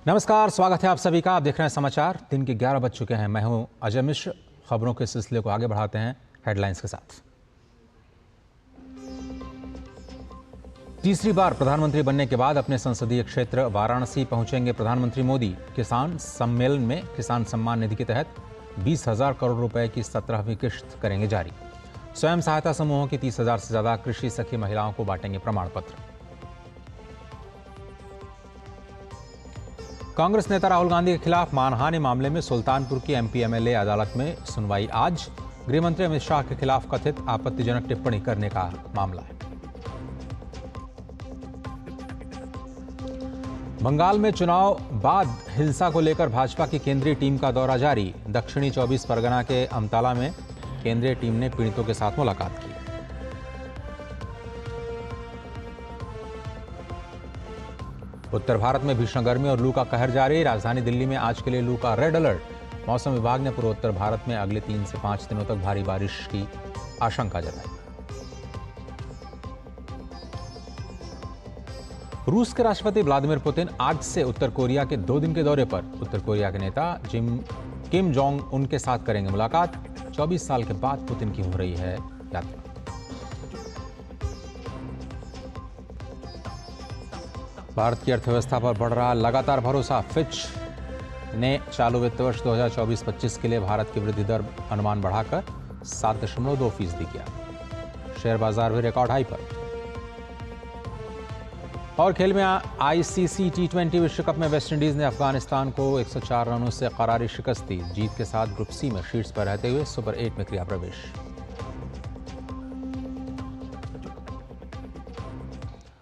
नमस्कार, स्वागत है आप सभी का। आप देख रहे हैं समाचार। दिन के 11 बज चुके हैं। मैं हूं अजय मिश्र। खबरों के सिलसिले को आगे बढ़ाते हैं हेडलाइंस के साथ। तीसरी बार प्रधानमंत्री बनने के बाद अपने संसदीय क्षेत्र वाराणसी पहुंचेंगे प्रधानमंत्री मोदी। किसान सम्मेलन में किसान सम्मान निधि के तहत 20,000 करोड़ रुपए की 17वीं किश्त करेंगे जारी। स्वयं सहायता समूहों की 30,000 से ज्यादा कृषि सखी महिलाओं को बांटेंगे प्रमाण पत्र। कांग्रेस नेता राहुल गांधी के खिलाफ मानहानि मामले में सुल्तानपुर की एमपी एमएलए अदालत में सुनवाई आज। गृहमंत्री अमित शाह के खिलाफ कथित आपत्तिजनक टिप्पणी करने का मामला है। बंगाल में चुनाव बाद हिंसा को लेकर भाजपा की केंद्रीय टीम का दौरा जारी। दक्षिणी 24 परगना के अमताला में केंद्रीय टीम ने पीड़ितों के साथ मुलाकात की। उत्तर भारत में भीषण गर्मी और लू का कहर जारी। राजधानी दिल्ली में आज के लिए लू का रेड अलर्ट। मौसम विभाग ने पूर्वोत्तर भारत में अगले 3 से 5 दिनों तक भारी बारिश की आशंका जताई। रूस के राष्ट्रपति व्लादिमीर पुतिन आज से उत्तर कोरिया के 2 दिन के दौरे पर। उत्तर कोरिया के नेता किम जोंग उन के साथ करेंगे मुलाकात। 24 साल के बाद पुतिन की हो रही है यात्रा। भारत की अर्थव्यवस्था पर बढ़ रहा लगातार भरोसा। फिच ने चालू वित्त वर्ष 2024-25 के लिए भारत की वृद्धि दर अनुमान बढ़ाकर 7.2% किया। शेयर बाजार भी रिकॉर्ड हाई पर। और खेल में आईसीसी T20 विश्व कप में वेस्टइंडीज ने अफगानिस्तान को 104 रनों से करारी शिकस्त दी। जीत के साथ ग्रुप सी में शीर्ष पर रहते हुए सुपर 8 में किया प्रवेश।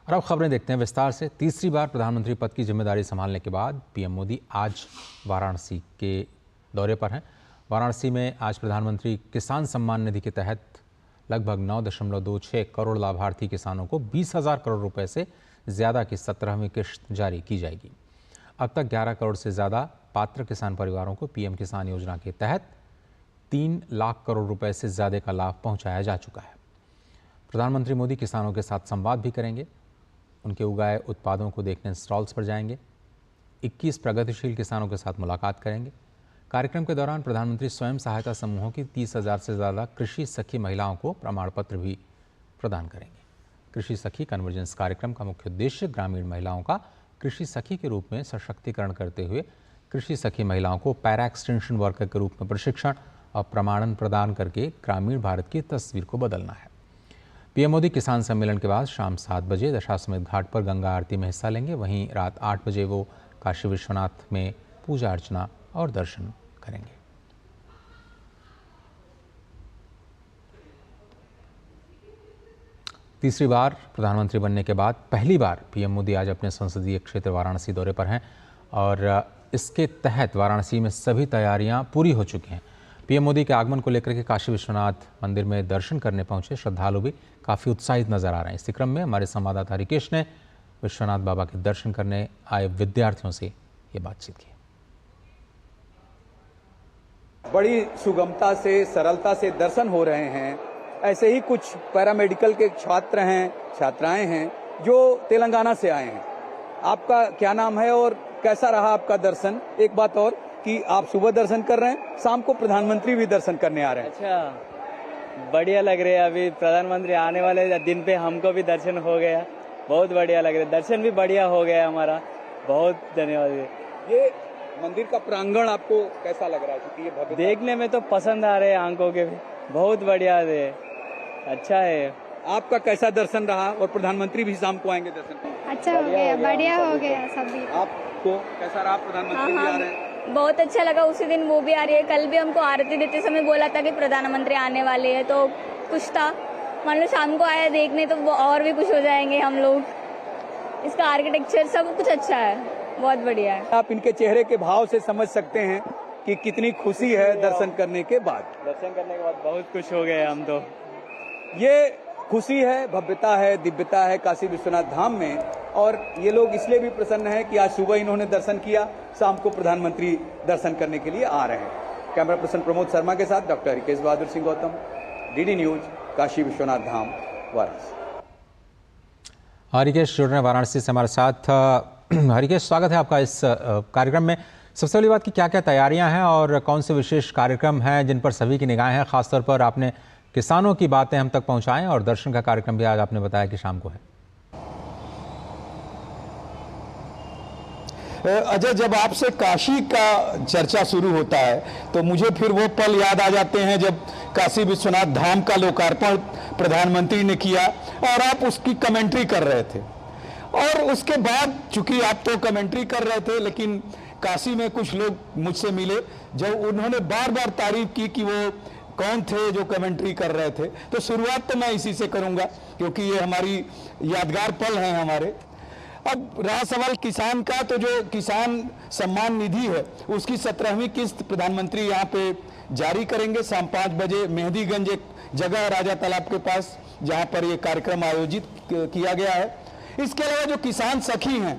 और अब खबरें देखते हैं विस्तार से। तीसरी बार प्रधानमंत्री पद की जिम्मेदारी संभालने के बाद पीएम मोदी आज वाराणसी के दौरे पर हैं। वाराणसी में आज प्रधानमंत्री किसान सम्मान निधि के तहत लगभग 9.26 करोड़ लाभार्थी किसानों को 20,000 करोड़ रुपए से ज़्यादा की 17वीं किश्त जारी की जाएगी। अब तक 11 करोड़ से ज़्यादा पात्र किसान परिवारों को पीएम किसान योजना के तहत 3 लाख करोड़ रुपए से ज़्यादा का लाभ पहुँचाया जा चुका है। प्रधानमंत्री मोदी किसानों के साथ संवाद भी करेंगे। उनके उगाए उत्पादों को देखने स्टॉल्स पर जाएंगे। 21 प्रगतिशील किसानों के साथ मुलाकात करेंगे। कार्यक्रम के दौरान प्रधानमंत्री स्वयं सहायता समूहों की 30,000 से ज़्यादा कृषि सखी महिलाओं को प्रमाण पत्र भी प्रदान करेंगे। कृषि सखी कन्वर्जेंस कार्यक्रम का मुख्य उद्देश्य ग्रामीण महिलाओं का कृषि सखी के रूप में सशक्तिकरण करते हुए कृषि सखी महिलाओं को पैरा एक्सटेंशन वर्कर के रूप में प्रशिक्षण और प्रमाणन प्रदान करके ग्रामीण भारत की तस्वीर को बदलना है। पीएम मोदी किसान सम्मेलन के बाद शाम 7 बजे दशाश्वमेध घाट पर गंगा आरती में हिस्सा लेंगे। वहीं रात 8 बजे वो काशी विश्वनाथ में पूजा अर्चना और दर्शन करेंगे। तीसरी बार प्रधानमंत्री बनने के बाद पहली बार पीएम मोदी आज अपने संसदीय क्षेत्र वाराणसी दौरे पर हैं और इसके तहत वाराणसी में सभी तैयारियां पूरी हो चुकी हैं। पीएम मोदी के आगमन को लेकर के काशी विश्वनाथ मंदिर में दर्शन करने पहुंचे श्रद्धालु भी काफ़ी उत्साहित नजर आ रहे हैं। इसी क्रम में हमारे संवाददाता रिकेश ने विश्वनाथ बाबा के दर्शन करने आए विद्यार्थियों से ये बातचीत की। बड़ी सुगमता से, सरलता से दर्शन हो रहे हैं। ऐसे ही कुछ पैरामेडिकल के छात्र हैं, छात्राएं हैं जो तेलंगाना से आए हैं। आपका क्या नाम है और कैसा रहा आपका दर्शन? एक बात और कि आप सुबह दर्शन कर रहे हैं, शाम को प्रधानमंत्री भी दर्शन करने आ रहे हैं। अच्छा, बढ़िया लग रहा है। अभी प्रधानमंत्री आने वाले दिन पे हमको भी दर्शन हो गया। बहुत बढ़िया लग रहा है। दर्शन भी बढ़िया हो गया हमारा। बहुत धन्यवाद। ये मंदिर का प्रांगण आपको कैसा लग रहा है? क्योंकि ये भव्य देखने में तो पसंद आ रहे हैं आंखों के भी। बहुत बढ़िया है, अच्छा है। आपका कैसा दर्शन रहा? और प्रधानमंत्री भी शाम को आएंगे दर्शन करने। अच्छा हो गया, बढ़िया हो गया सभी। आपको कैसा रहा? प्रधानमंत्री भी आ रहे हैं। बहुत अच्छा लगा। उसी दिन वो भी आ रही है। कल भी हमको आरती देते समय बोला था कि प्रधानमंत्री आने वाले हैं, तो कुछ था। मान लो शाम को आया देखने तो वो और भी खुश हो जाएंगे हम लोग। इसका आर्किटेक्चर सब कुछ अच्छा है, बहुत बढ़िया है। आप इनके चेहरे के भाव से समझ सकते हैं कि कितनी खुशी है दर्शन करने के बाद। दर्शन करने के बाद बहुत खुश हो गए हम तो। ये खुशी है, भव्यता है, दिव्यता है काशी विश्वनाथ धाम में। और ये लोग इसलिए भी प्रसन्न हैं कि आज सुबह इन्होंने दर्शन किया, शाम को प्रधानमंत्री दर्शन करने के लिए आ रहे हैं। कैमरा पर्सन प्रमोद शर्मा के साथ doctor Rikesh Bahadur Singh Gautam, DD news, Kashi Vishwanath Dham, Varanasi. Rikesh जुड़ रहे हैं वाराणसी से हमारे साथ। हरिकेश, स्वागत है आपका इस कार्यक्रम में। सबसे पहली बात कि क्या क्या तैयारियां हैं और कौन से विशेष कार्यक्रम हैं जिन पर सभी की निगाहें हैं? खासतौर पर आपने किसानों की बातें हम तक पहुंचाएं और दर्शन का कार्यक्रम भी आज आपने बताया कि शाम को है। अजय, जब आपसे काशी का चर्चा शुरू होता है तो मुझे फिर वो पल याद आ जाते हैं जब काशी विश्वनाथ धाम का लोकार्पण प्रधानमंत्री ने किया और आप उसकी कमेंट्री कर रहे थे। और उसके बाद चूंकि आप तो कमेंट्री कर रहे थे, लेकिन काशी में कुछ लोग मुझसे मिले जब उन्होंने बार बार तारीफ की कि वो कौन थे जो कमेंट्री कर रहे थे। तो शुरुआत तो मैं इसी से करूंगा क्योंकि ये हमारी यादगार पल हैं हमारे। अब रहा सवाल किसान का, तो जो किसान सम्मान निधि है उसकी 17वीं किस्त प्रधानमंत्री यहाँ पे जारी करेंगे शाम 5 बजे। मेहंदीगंज एक जगह राजा तालाब के पास जहाँ पर ये कार्यक्रम आयोजित किया गया है। इसके अलावा जो किसान सखी हैं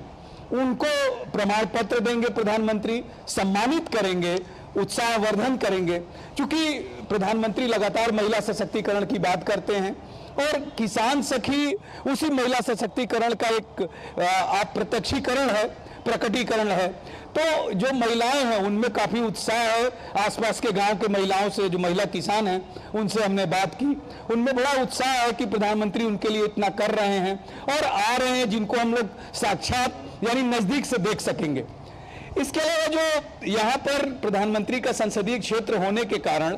उनको प्रमाण पत्र देंगे प्रधानमंत्री, सम्मानित करेंगे, उत्साहवर्धन करेंगे। क्योंकि प्रधानमंत्री लगातार महिला सशक्तिकरण की बात करते हैं और किसान सखी उसी महिला सशक्तिकरण का एक प्रत्यक्षीकरण है, प्रकटीकरण है। तो जो महिलाएं हैं उनमें काफी उत्साह है। आसपास के गांव के महिलाओं से, जो महिला किसान हैं, उनसे हमने बात की, उनमें बड़ा उत्साह है कि प्रधानमंत्री उनके लिए इतना कर रहे हैं और आ रहे हैं जिनको हम लोग साक्षात यानी नजदीक से देख सकेंगे। इसके अलावा जो यहाँ पर प्रधानमंत्री का संसदीय क्षेत्र होने के कारण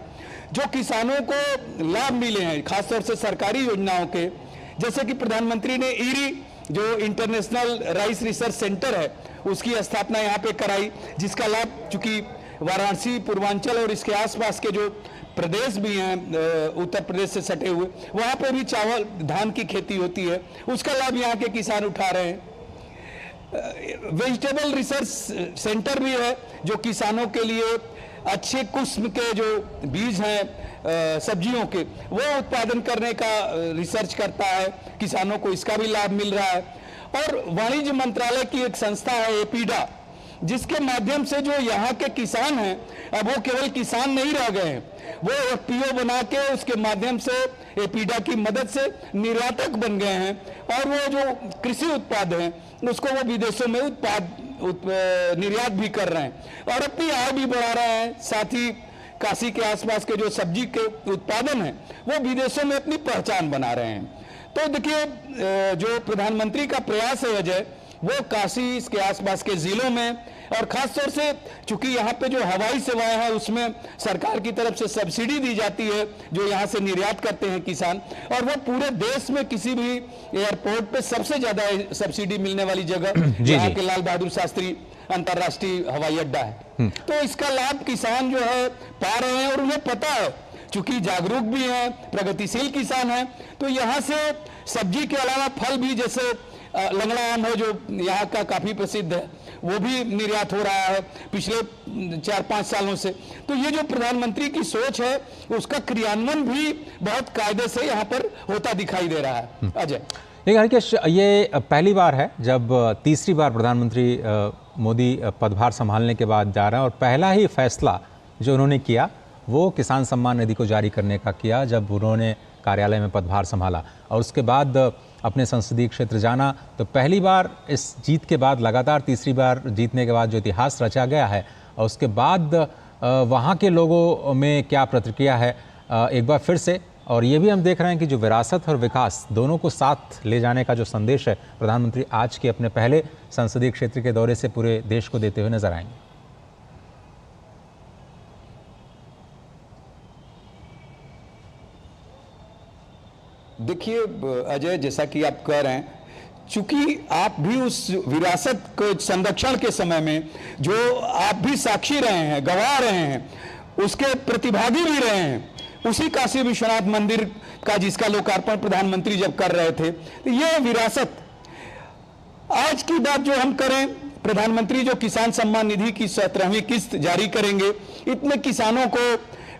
जो किसानों को लाभ मिले हैं, खासतौर से सरकारी योजनाओं के, जैसे कि प्रधानमंत्री ने ईरी जो इंटरनेशनल राइस रिसर्च सेंटर है उसकी स्थापना यहाँ पे कराई, जिसका लाभ चूंकि वाराणसी, पूर्वांचल और इसके आसपास के जो प्रदेश भी हैं उत्तर प्रदेश से सटे हुए, वहाँ पे भी चावल धान की खेती होती है, उसका लाभ यहाँ के किसान उठा रहे हैं। वेजिटेबल रिसर्च सेंटर भी है जो किसानों के लिए अच्छे किस्म के जो बीज हैं सब्जियों के वो उत्पादन करने का रिसर्च करता है, किसानों को इसका भी लाभ मिल रहा है। और वाणिज्य मंत्रालय की एक संस्था है एपीडा, जिसके माध्यम से जो यहाँ के किसान हैं अब वो केवल किसान नहीं रह गए हैं, वो एफपीओ बना के उसके माध्यम से एपीडा की मदद से निर्यातक बन गए हैं और वो जो कृषि उत्पाद हैं उसको वो विदेशों में निर्यात भी कर रहे हैं और अपनी आय भी बढ़ा रहे हैं। साथ ही काशी के आसपास के जो सब्जी के उत्पादन हैं वो विदेशों में अपनी पहचान बना रहे हैं। तो देखिए जो प्रधानमंत्री का प्रयास है अजय, वो काशी इसके आसपास के जिलों में और खासतौर से चूंकि यहाँ पे जो हवाई सेवाएं हैं उसमें सरकार की तरफ से सब्सिडी दी जाती है जो यहाँ से निर्यात करते हैं किसान, और वो पूरे देश में किसी भी एयरपोर्ट पे सबसे ज्यादा सब्सिडी मिलने वाली जगह यहाँ के लाल बहादुर शास्त्री अंतर्राष्ट्रीय हवाई अड्डा है। तो इसका लाभ किसान जो है पा रहे हैं और उन्हें पता है, चूंकि जागरूक भी हैं, प्रगतिशील किसान हैं। तो यहाँ से सब्जी के अलावा फल भी, जैसे लंगड़ा आम है जो यहाँ का काफी प्रसिद्ध है, वो भी निर्यात हो रहा है पिछले 4-5 सालों से। तो ये जो प्रधानमंत्री की सोच है उसका क्रियान्वयन भी बहुत कायदे से यहाँ पर होता दिखाई दे रहा है। अजय, देखिए हरिकेश, ये पहली बार है जब तीसरी बार प्रधानमंत्री मोदी पदभार संभालने के बाद जा रहे हैं और पहला ही फैसला जो उन्होंने किया वो किसान सम्मान निधि को जारी करने का किया जब उन्होंने कार्यालय में पदभार संभाला और उसके बाद अपने संसदीय क्षेत्र जाना। तो पहली बार इस जीत के बाद लगातार तीसरी बार जीतने के बाद जो इतिहास रचा गया है और उसके बाद वहाँ के लोगों में क्या प्रतिक्रिया है एक बार फिर से, और ये भी हम देख रहे हैं कि जो विरासत और विकास दोनों को साथ ले जाने का जो संदेश है प्रधानमंत्री आज के अपने पहले संसदीय क्षेत्र के दौरे से पूरे देश को देते हुए नजर आएंगे। देखिए अजय, जैसा कि आप कह रहे हैं, चूंकि आप भी उस विरासत को संरक्षण के समय में जो आप भी साक्षी रहे हैं, गवाह रहे हैं, उसके प्रतिभागी भी रहे हैं, उसी काशी विश्वनाथ मंदिर का जिसका लोकार्पण प्रधानमंत्री जब कर रहे थे, तो ये विरासत। आज की बात जो हम करें, प्रधानमंत्री जो किसान सम्मान निधि की 17वीं किस्त जारी करेंगे, इतने किसानों को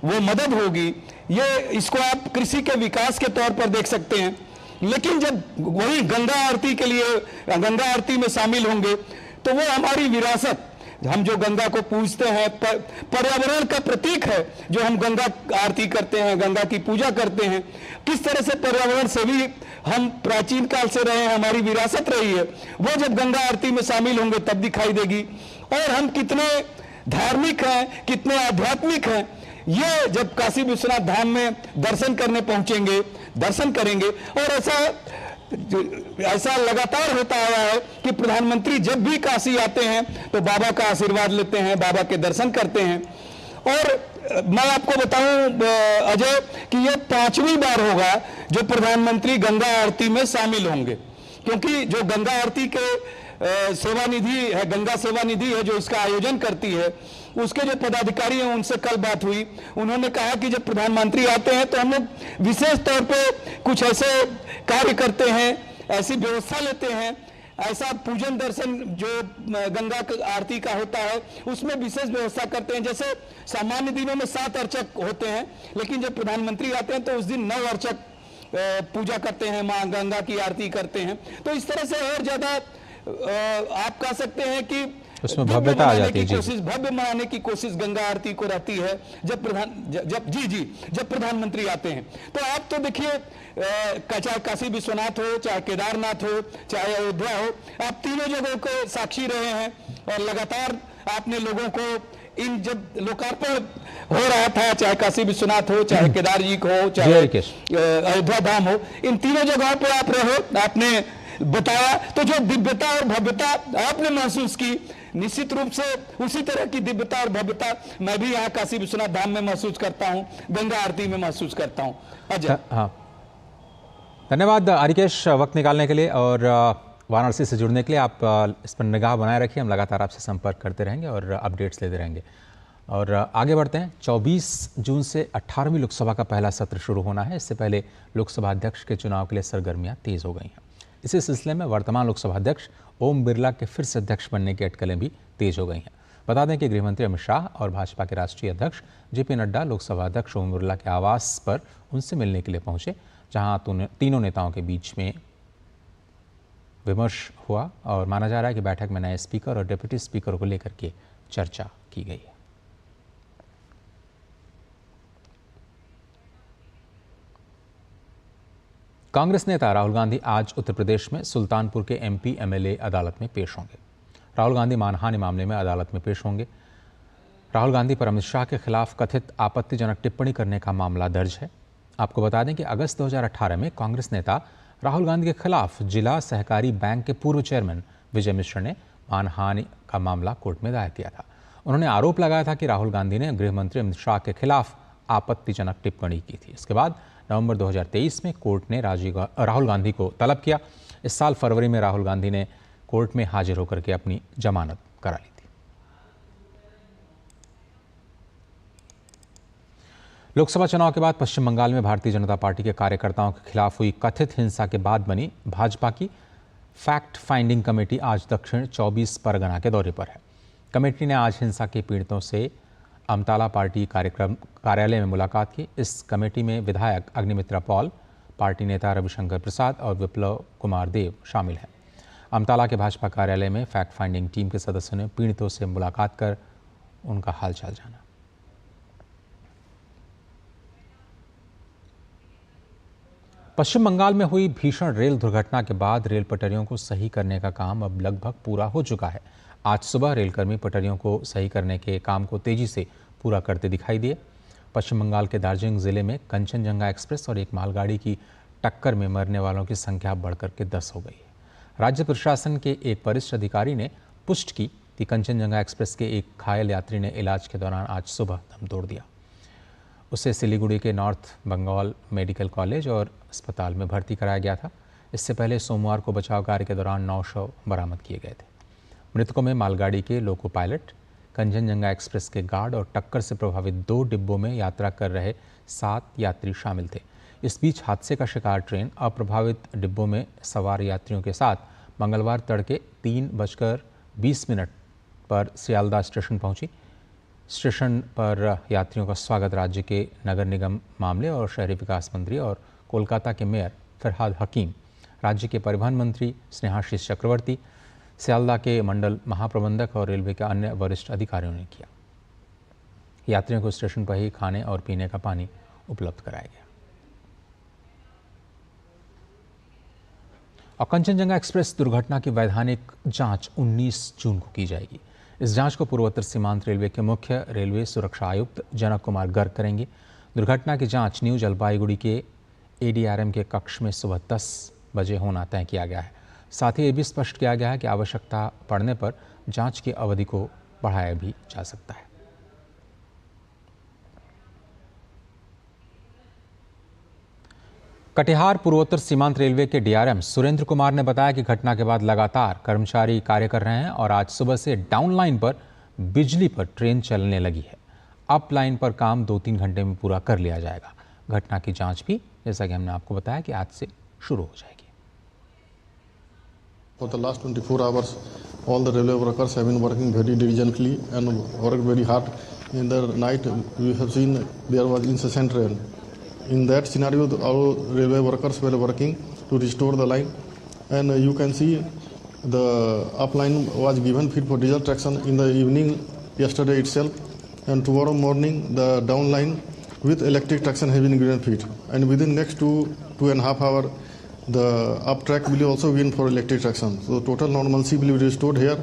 वो मदद होगी। ये इसको आप कृषि के विकास के तौर पर देख सकते हैं, लेकिन जब वही गंगा आरती के लिए गंगा आरती में शामिल होंगे तो वो हमारी विरासत, हम जो गंगा को पूजते हैं, पर्यावरण का प्रतीक है जो हम गंगा आरती करते हैं, गंगा की पूजा करते हैं, किस तरह से पर्यावरण से भी हम प्राचीन काल से रहे हैं, हमारी विरासत रही है, वो जब गंगा आरती में शामिल होंगे तब दिखाई देगी। और हम कितने धार्मिक हैं, कितने आध्यात्मिक हैं, ये जब काशी विश्वनाथ धाम में दर्शन करने पहुंचेंगे, दर्शन करेंगे। और ऐसा लगातार होता आया है कि प्रधानमंत्री जब भी काशी आते हैं तो बाबा का आशीर्वाद लेते हैं, बाबा के दर्शन करते हैं। और मैं आपको बताऊं अजय कि ये 5वीं बार होगा जो प्रधानमंत्री गंगा आरती में शामिल होंगे, क्योंकि जो गंगा आरती के सेवा निधि है, गंगा सेवा निधि है जो इसका आयोजन करती है, उसके जो पदाधिकारी हैं उनसे कल बात हुई। उन्होंने कहा कि जब प्रधानमंत्री आते हैं तो हम लोग विशेष तौर पे कुछ ऐसे कार्य करते हैं, ऐसी व्यवस्था लेते हैं, ऐसा पूजन दर्शन जो गंगा आरती का होता है उसमें विशेष व्यवस्था करते हैं। जैसे सामान्य दिनों में 7 अर्चक होते हैं, लेकिन जब प्रधानमंत्री आते हैं तो उस दिन 9 अर्चक पूजा करते हैं, मां गंगा की आरती करते हैं। तो इस तरह से और ज्यादा आप कह सकते हैं कि उसमें भव्यता आ जाती है, कोशिश भव्य बनाने की कोशिश गंगा आरती को रहती है जब प्रधानमंत्री आते हैं। तो आप तो देखिए, चाहे काशी विश्वनाथ हो, चाहे केदारनाथ हो, चाहे अयोध्या हो, आप तीनों जगहों के साक्षी रहे हैं। और लगातार आपने लोगों को इन जब लोकार्पण हो रहा था, चाहे काशी विश्वनाथ हो, चाहे केदार जी हो, चाहे अयोध्या धाम हो, इन तीनों जगहों पर आप रहो, आपने बताया। तो जो दिव्यता और भव्यता आपने महसूस की, निश्चित रूप से उसी तरह की दिव्यता और भव्यता मैं भी यहाँ काशी विश्वनाथ धाम में महसूस करता हूँ, गंगा आरती में महसूस करता हूँ। अजय। हाँ, धन्यवाद आरिकेश वक्त निकालने के लिए और वाराणसी से जुड़ने के लिए। आप इस पर निगाह बनाए रखिए, हम लगातार आपसे संपर्क करते रहेंगे और अपडेट्स लेते रहेंगे। और आगे बढ़ते हैं। 24 जून से 18वीं लोकसभा का पहला सत्र शुरू होना है। इससे पहले लोकसभा अध्यक्ष के चुनाव के लिए सरगर्मियां तेज हो गई हैं। इसी सिलसिले में वर्तमान लोकसभा अध्यक्ष ओम बिरला के फिर से अध्यक्ष बनने की अटकलें भी तेज हो गई हैं। बता दें कि गृहमंत्री अमित शाह और भाजपा के राष्ट्रीय अध्यक्ष जेपी नड्डा लोकसभा अध्यक्ष ओम बिरला के आवास पर उनसे मिलने के लिए पहुंचे, जहां तीनों नेताओं के बीच में विमर्श हुआ और माना जा रहा है कि बैठक में नए स्पीकर और डिप्टी स्पीकर को लेकर के चर्चा की गई है। कांग्रेस नेता राहुल गांधी आज उत्तर प्रदेश में सुल्तानपुर के एमपी एमएलए अदालत में पेश होंगे। राहुल गांधी मानहानि मामले में अदालत में पेश होंगे। राहुल गांधी पर अमित शाह के खिलाफ कथित आपत्तिजनक टिप्पणी करने का मामला दर्ज है। आपको बता दें कि अगस्त 2018 में कांग्रेस नेता राहुल गांधी के खिलाफ जिला सहकारी बैंक के पूर्व चेयरमैन विजय मिश्र ने मानहानि का मामला कोर्ट में दायर किया था। उन्होंने आरोप लगाया था कि राहुल गांधी ने गृह मंत्री अमित शाह के खिलाफ आपत्तिजनक टिप्पणी की थी। इसके बाद नवंबर 2023 में कोर्ट ने राहुल गांधी को तलब किया। इस साल फरवरी में राहुल गांधी ने कोर्ट में हाजिर होकर के अपनी जमानत करा ली थी। लोकसभा चुनाव के बाद पश्चिम बंगाल में भारतीय जनता पार्टी के कार्यकर्ताओं के खिलाफ हुई कथित हिंसा के बाद बनी भाजपा की फैक्ट फाइंडिंग कमेटी आज दक्षिण 24 परगना के दौरे पर है। कमेटी ने आज हिंसा के पीड़ितों से अमताला पार्टी कार्यालय में मुलाकात की। इस कमेटी में विधायक अग्निमित्रा पॉल, पार्टी नेता रविशंकर प्रसाद और विप्लव कुमार देव शामिल हैं। अमताला के भाजपा कार्यालय में फैक्ट फाइंडिंग टीम के सदस्यों ने पीड़ितों से मुलाकात कर उनका हालचाल जाना। पश्चिम बंगाल में हुई भीषण रेल दुर्घटना के बाद रेल पटरियों को सही करने का काम अब लगभग पूरा हो चुका है। आज सुबह रेलकर्मी पटरियों को सही करने के काम को तेजी से पूरा करते दिखाई दिए। पश्चिम बंगाल के दार्जिलिंग जिले में कंचनजंगा एक्सप्रेस और एक मालगाड़ी की टक्कर में मरने वालों की संख्या बढ़कर के 10 हो गई है। राज्य प्रशासन के एक वरिष्ठ अधिकारी ने पुष्टि की कि कंचनजंगा एक्सप्रेस के एक घायल यात्री ने इलाज के दौरान आज सुबह दम तोड़ दिया। उसे सिलीगुड़ी के नॉर्थ बंगाल मेडिकल कॉलेज और अस्पताल में भर्ती कराया गया था। इससे पहले सोमवार को बचाव कार्य के दौरान 9 शव बरामद किए गए थे। मृतकों में मालगाड़ी के लोको पायलट, कंचनजंगा एक्सप्रेस के गार्ड और टक्कर से प्रभावित 2 डिब्बों में यात्रा कर रहे 7 यात्री शामिल थे। इस बीच हादसे का शिकार ट्रेन अप्रभावित डिब्बों में सवार यात्रियों के साथ मंगलवार तड़के 3:20 पर सियालदह स्टेशन पहुंची। स्टेशन पर यात्रियों का स्वागत राज्य के नगर निगम मामले और शहरी विकास मंत्री और कोलकाता के मेयर फरहाद हकीम, राज्य के परिवहन मंत्री स्नेहाशीष चक्रवर्ती, सियालदह के मंडल महाप्रबंधक और रेलवे के अन्य वरिष्ठ अधिकारियों ने किया। यात्रियों को स्टेशन पर ही खाने और पीने का पानी उपलब्ध कराया गया। और कंचनजंगा एक्सप्रेस दुर्घटना की वैधानिक जांच 19 जून को की जाएगी। इस जांच को पूर्वोत्तर सीमांत रेलवे के मुख्य रेलवे सुरक्षा आयुक्त जनक कुमार गर्ग करेंगे। दुर्घटना की जांच न्यू जलपाईगुड़ी के ADRM के कक्ष में सुबह 10 बजे होना तय किया गया है। साथ ही ये भी स्पष्ट किया गया है कि आवश्यकता पड़ने पर जांच की अवधि को बढ़ाया भी जा सकता है। कटिहार पूर्वोत्तर सीमांत रेलवे के DRM सुरेंद्र कुमार ने बताया कि घटना के बाद लगातार कर्मचारी कार्य कर रहे हैं और आज सुबह से डाउन लाइन पर बिजली पर ट्रेन चलने लगी है। अप लाइन पर काम 2-3 घंटे में पूरा कर लिया जाएगा। घटना की जांच भी, जैसा कि हमने आपको बताया, कि आज से शुरू हो जाएगी। For the last 24 hours, all the railway workers have been working very diligently and worked very hard. In the night, we have seen there was incessant rain. In that scenario, our railway workers were working to restore the line, and you can see the up line was given fit for diesel traction in the evening yesterday itself, and tomorrow morning the down line with electric traction has been given fit, and within next 2.5 hours the up track will also be in for electric traction. So total normalcy will be restored here.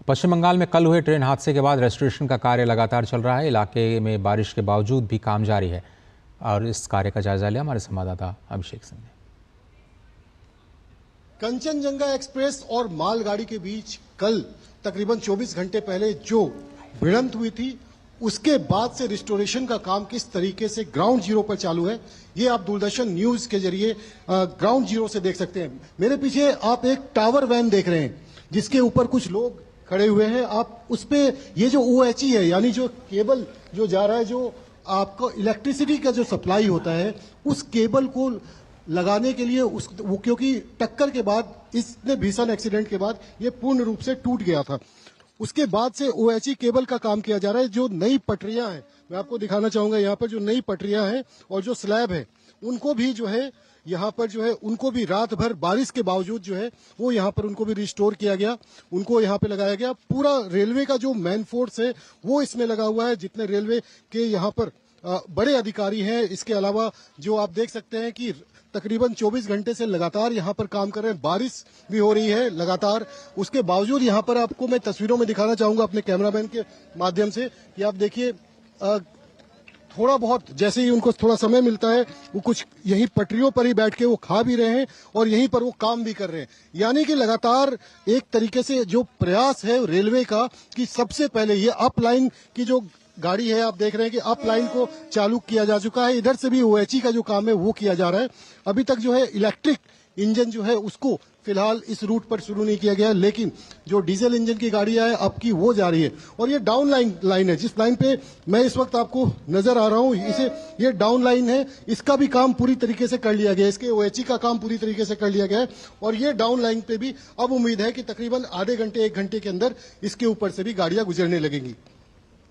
पश्चिम बंगाल में कल हुए train हादसे के बाद restoration का कार्य लगातार चल रहा है। इलाके में बारिश के बावजूद भी काम जारी है और इस कार्य का जायजा लिया हमारे संवाददाता अभिषेक सिंह ने। कंचनजंगा एक्सप्रेस और मालगाड़ी के बीच कल तकरीबन 24 घंटे पहले जो भिड़ंत हुई थी, उसके बाद से रिस्टोरेशन का काम किस तरीके से ग्राउंड जीरो पर चालू है, ये आप दूरदर्शन न्यूज के जरिए ग्राउंड जीरो से देख सकते हैं। मेरे पीछे आप एक टावर वैन देख रहे हैं जिसके ऊपर कुछ लोग खड़े हुए हैं। आप उस पे ये जो OHE है, यानी जो केबल जो जा रहा है, जो आपको इलेक्ट्रिसिटी का जो सप्लाई होता है, उस केबल को लगाने के लिए वो क्योंकि टक्कर के बाद, इतने भीषण एक्सीडेंट के बाद ये पूर्ण रूप से टूट गया था। उसके बाद से OHE केबल का काम किया जा रहा है। जो नई पटरियां हैं, मैं आपको दिखाना चाहूंगा, यहाँ पर जो नई पटरियां हैं और जो स्लैब है, उनको भी जो है यहाँ पर जो है उनको भी रात भर बारिश के बावजूद जो है वो यहाँ पर उनको भी रिस्टोर किया गया, उनको यहाँ पे लगाया गया। पूरा रेलवे का जो मैन फोर्स है वो इसमें लगा हुआ है, जितने रेलवे के यहाँ पर बड़े अधिकारी हैं। इसके अलावा जो आप देख सकते हैं कि तकरीबन 24 घंटे से लगातार यहाँ पर काम कर रहे हैं। बारिश भी हो रही है लगातार, उसके बावजूद यहाँ पर आपको मैं तस्वीरों में दिखाना चाहूंगा अपने कैमरामैन के माध्यम से कि आप देखिए थोड़ा बहुत जैसे ही उनको थोड़ा समय मिलता है वो कुछ यहीं पटरियों पर ही बैठ के वो खा भी रहे हैं और यहीं पर वो काम भी कर रहे हैं। यानी कि लगातार एक तरीके से जो प्रयास है रेलवे का कि सबसे पहले ये अप लाइन की जो गाड़ी है, आप देख रहे हैं कि अप लाइन को चालू किया जा चुका है। इधर से भी OHE का जो काम है वो किया जा रहा है। अभी तक जो है इलेक्ट्रिक इंजन जो है उसको फिलहाल इस रूट पर शुरू नहीं किया गया, लेकिन जो डीजल इंजन की गाड़ियां हैं अब की वो जा रही है। और ये डाउन लाइन है, जिस लाइन पे मैं इस वक्त आपको नजर आ रहा हूं, ये डाउन लाइन है, इसका भी काम पूरी तरीके से कर लिया गया है। इसके OHE का काम पूरी तरीके से कर लिया गया है और ये डाउन लाइन पे भी अब उम्मीद है कि तकरीबन आधे घंटे 1 घंटे के अंदर इसके ऊपर से भी गाड़ियां गुजरने लगेंगी।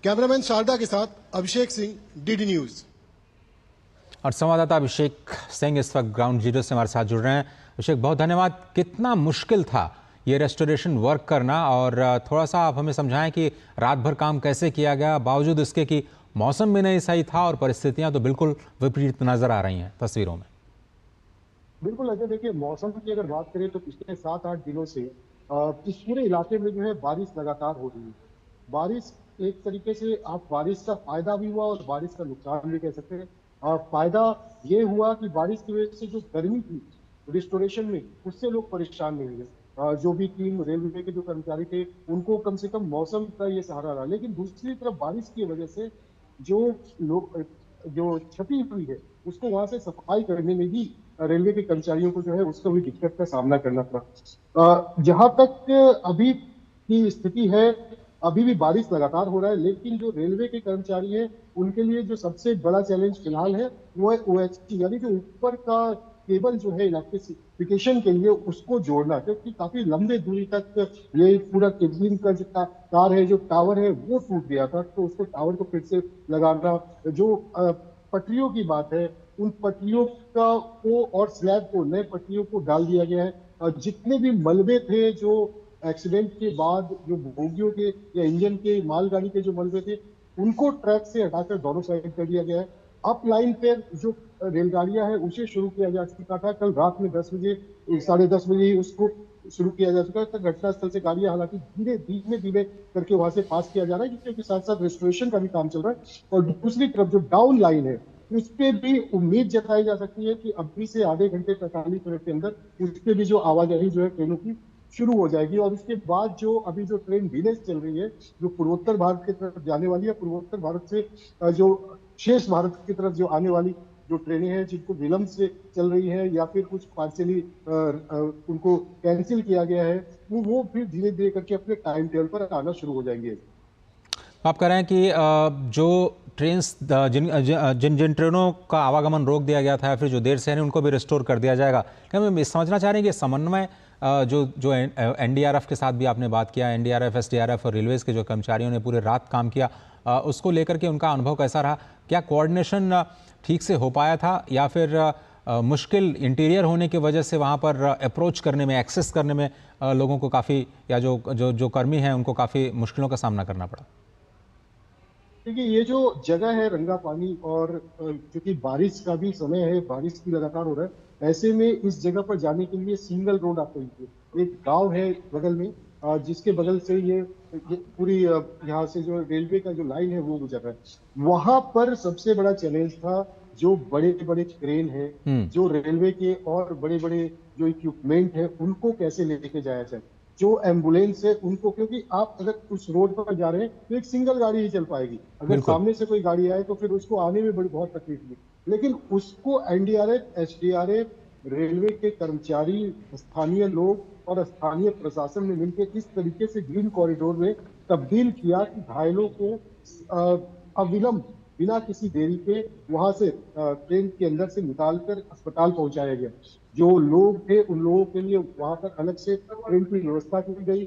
कैमरामैन शारदा के साथ अभिषेक सिंह, DD न्यूज। और संवाददाता अभिषेक सिंह इस वक्त ग्राउंड जीरो से हमारे साथ जुड़ रहे हैं। अभिषेक, बहुत धन्यवाद। कितना मुश्किल था ये रेस्टोरेशन वर्क करना, और थोड़ा सा आप हमें समझाएं कि रात भर काम कैसे किया गया, बावजूद इसके कि मौसम भी नहीं सही था और परिस्थितियां तो बिल्कुल विपरीत नजर आ रही हैं तस्वीरों में। बिल्कुल अजय, देखिए मौसम की अगर बात करें तो पिछले 7-8 दिनों से इस पूरे इलाके में जो है बारिश लगातार हो रही है। बारिश एक तरीके से आप बारिश का फायदा भी हुआ और बारिश का नुकसान भी कह सकते हैं। फायदा ये हुआ कि बारिश की वजह से जो गर्मी थी रिस्टोरेशन में, उससे लोग परेशान नहीं हुए। जो भी टीम रेलवे के जो कर्मचारी थे उनको कम से कम मौसम का ये सहारा रहा। लेकिन दूसरी तरफ बारिश की वजह से जो क्षति हुई है उसको वहां से सफाई करने में भी रेलवे के कर्मचारियों को जो है उसको भी दिक्कत का सामना करना पड़ा। जहां तक अभी की स्थिति है, अभी भी बारिश लगातार हो रहा है, लेकिन जो रेलवे के कर्मचारी हैं उनके लिए जो सबसे बड़ा चैलेंज फिलहाल है वो है OHE, यानी जो ऊपर का केबल जो है इलेक्ट्रिफिकेशन के लिए उसको जोड़ना, क्योंकि काफी लंबे दूरी तक ये पूरा केबलिंग का जो तार है, जो टावर है वो टूट गया था, तो उसको टावर को फिर से लगाना। जो पटरियों की बात है, उन पटरियों को और स्लैब को, नए पटरियों को डाल दिया गया है। जितने भी मलबे थे जो एक्सीडेंट के बाद जो बोगियों के या इंजन के, मालगाड़ी के जो मलबे थे, उनको ट्रैक से हटाकर दोनों साइड कर दिया गया है। अप लाइन पे जो रेलगाड़ियां हैं उसे शुरू किया जा चुका था। कल रात में 10 बजे 10:30 बजे ही उसको शुरू किया जा चुका है। घटनास्थल से गाड़ियां हालांकि धीमे धीमे करके वहां से पास किया जा रहा है, क्योंकि साथ साथ रेस्टोरेशन का भी काम चल रहा है। और दूसरी तरफ जो डाउन लाइन है उस पे भी उम्मीद जताई जा सकती है कि अभी से आधे घंटे 45 मिनट के अंदर उस पे भी जो आवाजाही जो है ट्रेनों की शुरू हो जाएगी। और उसके बाद जो अभी जो ट्रेन डिले चल रही है, जो पूर्वोत्तर भारत की तरफ जाने वाली है, पूर्वोत्तर भारत से जो शेष भारत की तरफ जो आने वाली जो ट्रेनें हैं जिनको विलंब से चल रही है या फिर कुछ पार्शियली उनको कैंसिल किया गया है, वो फिर धीरे धीरे करके अपने टाइम टेबल पर आना शुरू हो जाएंगे। आप कह रहे हैं कि जो ट्रेन जिन जिन ट्रेनों का आवागमन रोक दिया गया था या फिर जो देर से है उनको भी रिस्टोर कर दिया जाएगा। क्या हम समझना चाह रहे हैं कि समन्वय जो एनडीआरएफ के साथ भी आपने बात किया, एनडीआरएफ, एसडीआरएफ और रेलवेज के जो कर्मचारियों ने पूरे रात काम किया, उसको लेकर के उनका अनुभव कैसा रहा? क्या कोऑर्डिनेशन ठीक से हो पाया था या फिर मुश्किल इंटीरियर होने की वजह से वहाँ पर अप्रोच करने में, एक्सेस करने में लोगों को काफ़ी, या जो कर्मी हैं उनको काफ़ी मुश्किलों का सामना करना पड़ा? देखिए, ये जो जगह है रंगापानी, और क्योंकि बारिश का भी समय है, बारिश भी लगातार हो रहा है, ऐसे में इस जगह पर जाने के लिए सिंगल रोड आपको एक गांव है बगल में, जिसके बगल से ये पूरी यहाँ से जो रेलवे का जो लाइन है वो गुजर रहा है। वहां पर सबसे बड़ा चैलेंज था जो बड़े बड़े क्रेन है, जो रेलवे के और बड़े बड़े जो इक्विपमेंट है उनको कैसे लेके जाया जाए, जो एम्बुलेंस है उनको, क्योंकि आप अगर उस रोड पर जा रहे हैं तो एक सिंगल गाड़ी ही चल पाएगी। अगर सामने से कोई गाड़ी आए तो फिर उसको आने में बहुत तकलीफ हुई। लेकिन उसको एनडीआरएफ, एसडीआरएफ, रेलवे के कर्मचारी, स्थानीय लोग और स्थानीय प्रशासन ने मिलकर इस तरीके से ग्रीन कॉरिडोर में तब्दील किया कि घायलों को अविलंब बिना किसी देरी के वहां से ट्रेन के अंदर से निकालकर अस्पताल पहुंचाया गया। जो लोग थे उन लोगों के लिए वहां पर अलग से ट्रेन की व्यवस्था की गई।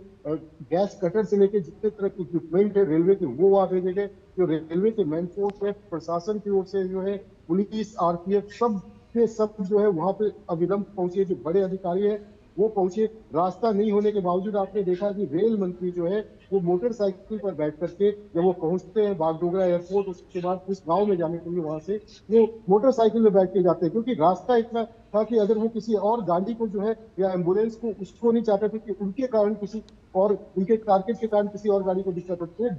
गैस कटर से लेकर जितने तरह के इक्विपमेंट है रेलवे के वो वहां भेजे गए। जो रेलवे के मैन फोर्स है, प्रशासन की ओर से जो है पुलिस, आरपीएफ, सब के सब जो है वहां पे अविलंब पहुंचे। जो बड़े अधिकारी है वो पहुंचे। रास्ता नहीं होने के बावजूद आपने देखा कि रेल मंत्री जो है वो मोटरसाइकिल पर बैठ करके जब वो पहुंचते हैं बागडोगरा एयरपोर्ट, उसके बाद उस गांव में जाने के लिए वहां से वो मोटरसाइकिल में बैठ के जाते हैं, क्योंकि रास्ता इतना था कि अगर वो किसी और गाड़ी को जो है या एम्बुलेंस को उसको नहीं चाहते थे कि उनके कारण किसी और उनके टारगेट के कारण किसी और गाड़ी को दिक्कत होती है,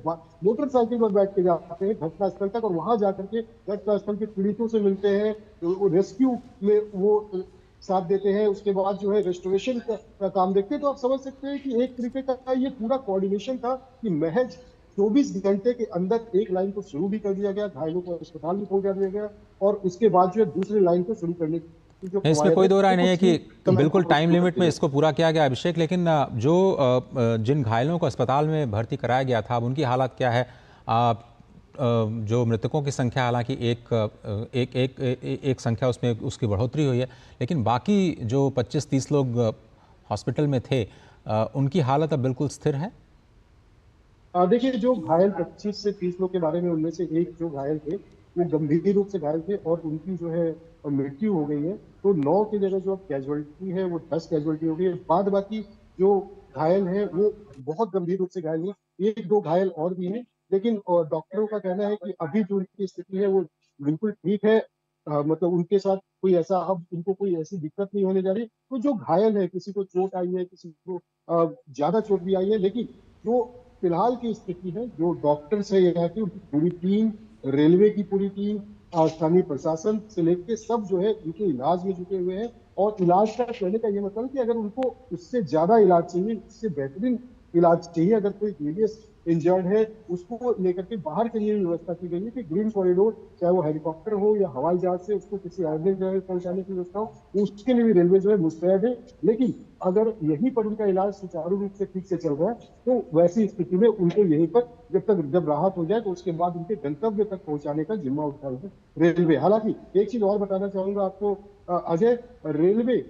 मोटरसाइकिल पर बैठ के जाते हैं घटनास्थल तक, और वहां जाकर के घटनास्थल के पीड़ितों से मिलते हैं, रेस्क्यू में वो साथ देते हैं। उसके बाद जो है रेस्टोरेशन का काम देखते हैं। तो आप समझ सकते हैं कि एक तरीके का ये पूरा कोऑर्डिनेशन था कि महज 24 घंटे के अंदर एक लाइन को शुरू भी कर दिया गया, घायलों को अस्पताल भी पहुंचा दिया गया, और उसके बाद जो है दूसरी लाइन को शुरू करने की जो इसमें कोई दो राय नहीं है कि बिल्कुल टाइम लिमिट में इसको पूरा किया गया, अभिषेक। लेकिन जो जिन घायलों को अस्पताल में भर्ती कराया गया था अब उनकी हालत क्या है? जो मृतकों की संख्या, हालांकि एक संख्या उसमें उसकी बढ़ोतरी हुई है, लेकिन बाकी जो 25-30 लोग हॉस्पिटल में थे उनकी हालत अब बिल्कुल स्थिर है। देखिए, जो घायल 25 से 30 लोग के बारे में, उनमें से एक जो घायल थे वो गंभीर रूप से घायल थे और उनकी जो है मृत्यु हो गई है। तो 9 की जगह जो कैजुअलिटी है वो 10 कैजुअलिटी हो गई है। बाद बाकी जो घायल है वो बहुत गंभीर रूप से घायल नहीं, 1-2 घायल और भी हैं, लेकिन डॉक्टरों का कहना है कि अभी जो उनकी स्थिति है वो बिल्कुल ठीक है। मतलब उनके साथ कोई ऐसा, अब उनको कोई ऐसी दिक्कत नहीं होने जा रही। तो जो घायल है, किसी को चोट आई है, किसी को ज्यादा चोट भी आई है, लेकिन जो फिलहाल की स्थिति है, जो डॉक्टर्स है यहाँ की, उनकी पूरी टीम, रेलवे की पूरी टीम, स्थानीय प्रशासन से लेकर सब जो है उनके इलाज में जुटे हुए हैं। और इलाज का कहने का ये मतलब कि अगर उनको उससे ज्यादा इलाज चाहिए, इससे बेहतरीन इलाज चाहिए, अगर कोई सीरियस इंजर्ड है, उसको लेकर के बाहर के लिए व्यवस्था की गई है कि ग्रीन कॉरिडोर, चाहे वो हेलीकॉप्टर हो या हवाई जहाज से उसको किसी अन्य जगह पहुंचाने की व्यवस्था हो, उसके लिए भी रेलवे जो है मुस्तैद है। लेकिन अगर यहीं पर उनका इलाज सुचारू रूप से ठीक से चल रहा है तो वैसी स्थिति में उनको यहीं पर जब राहत हो जाए तो उसके बाद उनके गंतव्य तक पहुंचाने का जिम्मा उठाएगा रेलवे। हालांकि एक चीज और बताना चाहूंगा आपको अजय, रेलवे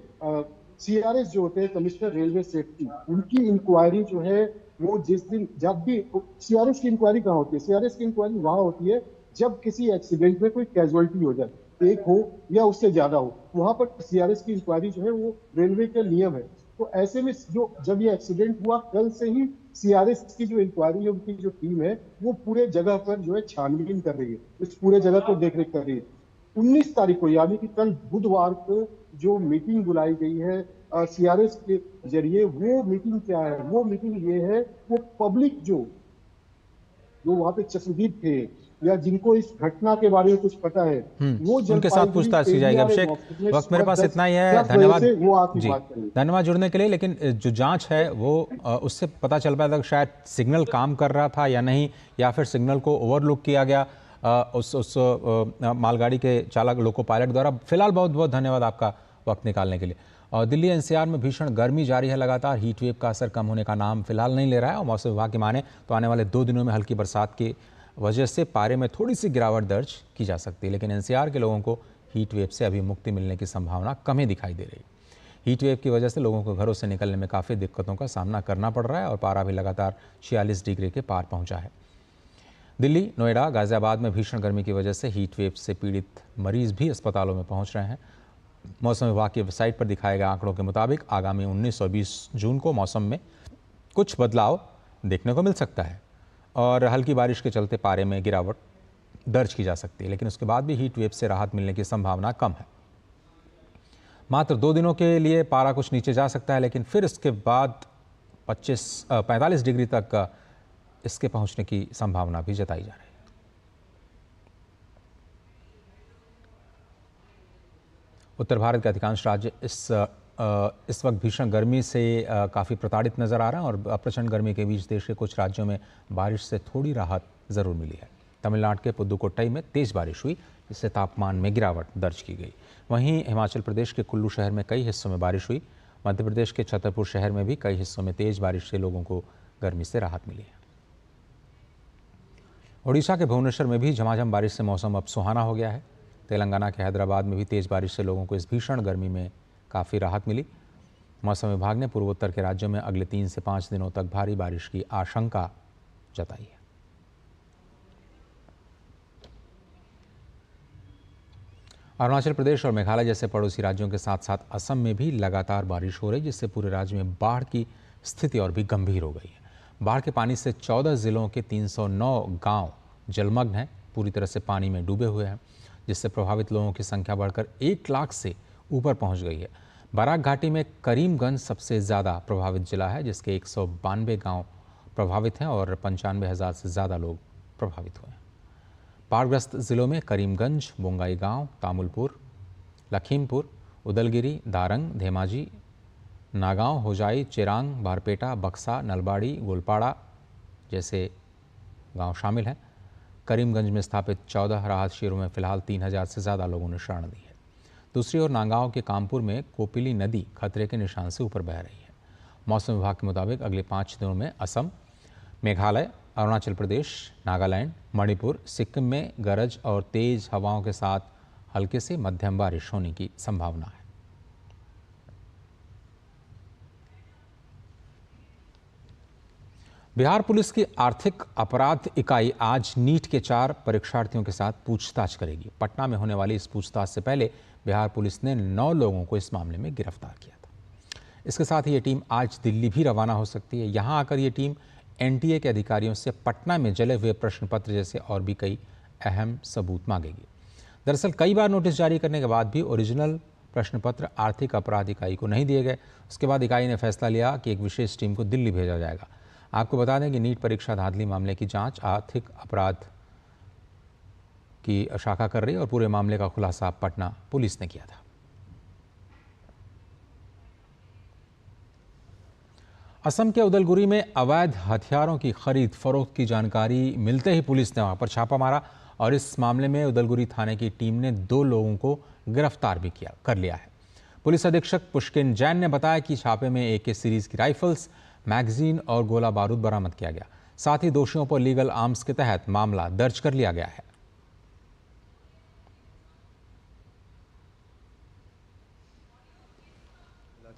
सीआरएस जो होते हैं, कमिश्नर रेलवे सेफ्टी, उनकी इंक्वायरी जो है वो जिस दिन, जब भी सीआरएस की इंक्वायरी कहाँ होती है, सीआरएस की इंक्वायरी वहां होती है जब किसी एक्सीडेंट में कोई कैजुअलिटी हो जाए, एक हो या उससे ज्यादा हो, वहां पर सीआरएस की इंक्वायरी जो है वो रेलवे का नियम है। तो ऐसे में जो जब ये एक्सीडेंट हुआ, कल से ही सीआरएस की जो इंक्वायरी है, उनकी जो टीम है वो पूरे जगह पर जो है छानबीन कर रही है, इस पूरे जगह को देख रेख कर रही है। 19 तारीख को यानी कि कल बुधवार को जो मीटिंग बुलाई गई है सीआरएस के जरिए, वो मीटिंग क्या है? वो मीटिंग ये है, वो पब्लिक जो वहां पे चश्मदीद थे या जिनको इस घटना के बारे में कुछ पता है, वो उनके साथ पूछताछ की जाएगी। अभिषेक, वक्त मेरे पास इतना ही है, धन्यवाद जी, धन्यवाद जुड़ने के लिए। लेकिन जो जांच है वो उससे पता चल पाया था शायद सिग्नल काम कर रहा था या नहीं, या फिर सिग्नल को ओवरलुक किया गया उस मालगाड़ी के चालक लोको पायलट द्वारा। फिलहाल बहुत बहुत धन्यवाद आपका वक्त निकालने के लिए। और दिल्ली एनसीआर में भीषण गर्मी जारी है लगातार। हीट वेव का असर कम होने का नाम फिलहाल नहीं ले रहा है और मौसम विभाग की माने तो आने वाले 2 दिनों में हल्की बरसात की वजह से पारे में थोड़ी सी गिरावट दर्ज की जा सकती है। लेकिन एनसीआर के लोगों को हीट वेव से अभी मुक्ति मिलने की संभावना कम ही दिखाई दे रही है। हीट वेव की वजह से लोगों को घरों से निकलने में काफ़ी दिक्कतों का सामना करना पड़ रहा है और पारा भी लगातार 46 डिग्री के पार पहुंचा है। दिल्ली, नोएडा, गाजियाबाद में भीषण गर्मी की वजह से हीट वेव से पीड़ित मरीज भी अस्पतालों में पहुंच रहे हैं। मौसम विभाग की वेबसाइट पर दिखाए गए आंकड़ों के मुताबिक आगामी 19 और 20 जून को मौसम में कुछ बदलाव देखने को मिल सकता है और हल्की बारिश के चलते पारे में गिरावट दर्ज की जा सकती है। लेकिन उसके बाद भी हीट वेव से राहत मिलने की संभावना कम है। मात्र 2 दिनों के लिए पारा कुछ नीचे जा सकता है, लेकिन फिर इसके बाद 45 डिग्री तक इसके पहुंचने की संभावना भी जताई जा रही है। उत्तर भारत के अधिकांश राज्य इस वक्त भीषण गर्मी से काफ़ी प्रताड़ित नज़र आ रहे हैं और प्रचंड गर्मी के बीच देश के कुछ राज्यों में बारिश से थोड़ी राहत ज़रूर मिली है। तमिलनाडु के पुदुकोट्टई में तेज़ बारिश हुई, जिससे तापमान में गिरावट दर्ज की गई। वहीं हिमाचल प्रदेश के कुल्लू शहर में कई हिस्सों में बारिश हुई। मध्य प्रदेश के छतरपुर शहर में भी कई हिस्सों में तेज़ बारिश से लोगों को गर्मी से राहत मिली है। ओडिशा के भुवनेश्वर में भी झमाझम बारिश से मौसम अब सुहाना हो गया है। तेलंगाना के हैदराबाद में भी तेज़ बारिश से लोगों को इस भीषण गर्मी में काफ़ी राहत मिली। मौसम विभाग ने पूर्वोत्तर के राज्यों में अगले 3 से 5 दिनों तक भारी बारिश की आशंका जताई है। अरुणाचल प्रदेश और मेघालय जैसे पड़ोसी राज्यों के साथ साथ असम में भी लगातार बारिश हो रही, जिससे पूरे राज्य में बाढ़ की स्थिति और भी गंभीर हो गई है। बाढ़ के पानी से 14 जिलों के 309 गांव जलमग्न हैं, पूरी तरह से पानी में डूबे हुए हैं, जिससे प्रभावित लोगों की संख्या बढ़कर 1 लाख से ऊपर पहुंच गई है। बराक घाटी में करीमगंज सबसे ज़्यादा प्रभावित जिला है, जिसके 192 गांव प्रभावित हैं और 95,000 से ज़्यादा लोग प्रभावित हुए हैं। बाढ़ग्रस्त जिलों में करीमगंज, बोंगाई गांव, तामुलपुर, लखीमपुर, उदलगिरी, दारंग, धेमाजी, नागांव, होजाई, चिरांग, बारपेटा, बक्सा, नलबाड़ी, गोलपाड़ा जैसे गांव शामिल हैं। करीमगंज में स्थापित 14 राहत शिविरों में फिलहाल 3,000 से ज़्यादा लोगों ने शरण दी है। दूसरी ओर नागांव के कामपुर में कोपिली नदी खतरे के निशान से ऊपर बह रही है। मौसम विभाग के मुताबिक अगले 5 दिनों में असम, मेघालय, अरुणाचल प्रदेश, नागालैंड, मणिपुर, सिक्किम में गरज और तेज हवाओं के साथ हल्के से मध्यम बारिश होने की संभावना है। बिहार पुलिस की आर्थिक अपराध इकाई आज नीट के 4 परीक्षार्थियों के साथ पूछताछ करेगी। पटना में होने वाली इस पूछताछ से पहले बिहार पुलिस ने 9 लोगों को इस मामले में गिरफ्तार किया था। इसके साथ ही ये टीम आज दिल्ली भी रवाना हो सकती है। यहां आकर ये टीम एनटीए के अधिकारियों से पटना में जले हुए प्रश्न पत्र जैसे और भी कई अहम सबूत मांगेगी। दरअसल कई बार नोटिस जारी करने के बाद भी ओरिजिनल प्रश्न पत्र आर्थिक अपराध इकाई को नहीं दिए गए। उसके बाद इकाई ने फैसला लिया कि एक विशेष टीम को दिल्ली भेजा जाएगा। आपको बता दें कि नीट परीक्षा धांधली मामले की जांच आर्थिक अपराध की शाखा कर रही है और पूरे मामले का खुलासा पटना पुलिस ने किया था। असम के उदलगुरी में अवैध हथियारों की खरीद फरोख्त की जानकारी मिलते ही पुलिस ने वहां पर छापा मारा और इस मामले में उदलगुरी थाने की टीम ने 2 लोगों को गिरफ्तार भी कर लिया है। पुलिस अधीक्षक पुष्किन जैन ने बताया कि छापे में AK सीरीज की राइफल्स, मैगजीन और गोला बारूद बरामद किया गया। साथ ही दोषियों पर लीगल आर्म्स के तहत मामला दर्ज कर लिया गया है।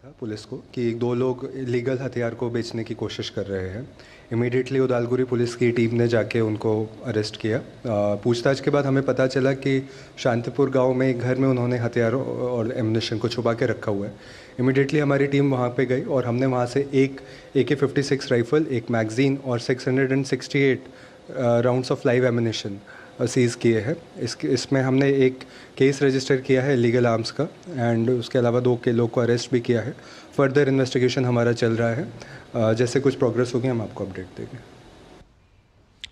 था पुलिस को कि 2 लोग लीगल हथियार को बेचने की कोशिश कर रहे हैं। इमीडिएटली उदालगुरी पुलिस की टीम ने जाके उनको अरेस्ट किया। पूछताछ के बाद हमें पता चला कि शांतिपुर गांव में एक घर में उन्होंने हथियारों और एमुनेशन को छुपा के रखा हुआ है। इमीडिएटली हमारी टीम वहां पे गई और हमने वहां से एक AK-56 राइफल, एक मैगजीन और 668 rounds of live ammunition seize किए हैं। इसमें हमने एक केस रजिस्टर किया है इलीगल आर्म्स का, एंड उसके अलावा 2 लोग को अरेस्ट भी किया है। फर्दर इन्वेस्टिगेशन हमारा चल रहा है, जैसे कुछ प्रोग्रेस होगी हम आपको अपडेट देंगे।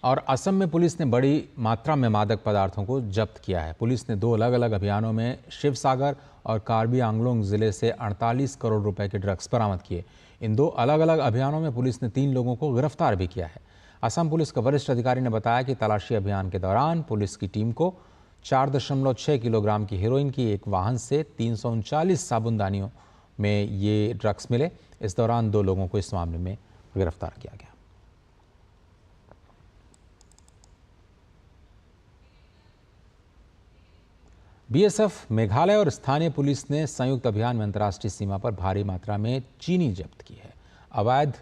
और असम में पुलिस ने बड़ी मात्रा में मादक पदार्थों को जब्त किया है। पुलिस ने 2 अलग अलग अभियानों में शिवसागर और कार्बी आंगलोंग जिले से 48 करोड़ रुपए के ड्रग्स बरामद किए। इन 2 अलग अलग अभियानों में पुलिस ने 3 लोगों को गिरफ्तार भी किया है। असम पुलिस के वरिष्ठ अधिकारी ने बताया कि तलाशी अभियान के दौरान पुलिस की टीम को 4.6 किलोग्राम की हेरोइन की एक वाहन से 339 साबुनदानियों में ये ड्रग्स मिले। इस दौरान 2 लोगों को इस मामले में गिरफ्तार किया गया। बीएसएफ, मेघालय और स्थानीय पुलिस ने संयुक्त अभियान में अंतर्राष्ट्रीय सीमा पर भारी मात्रा में चीनी जब्त की है। अवैध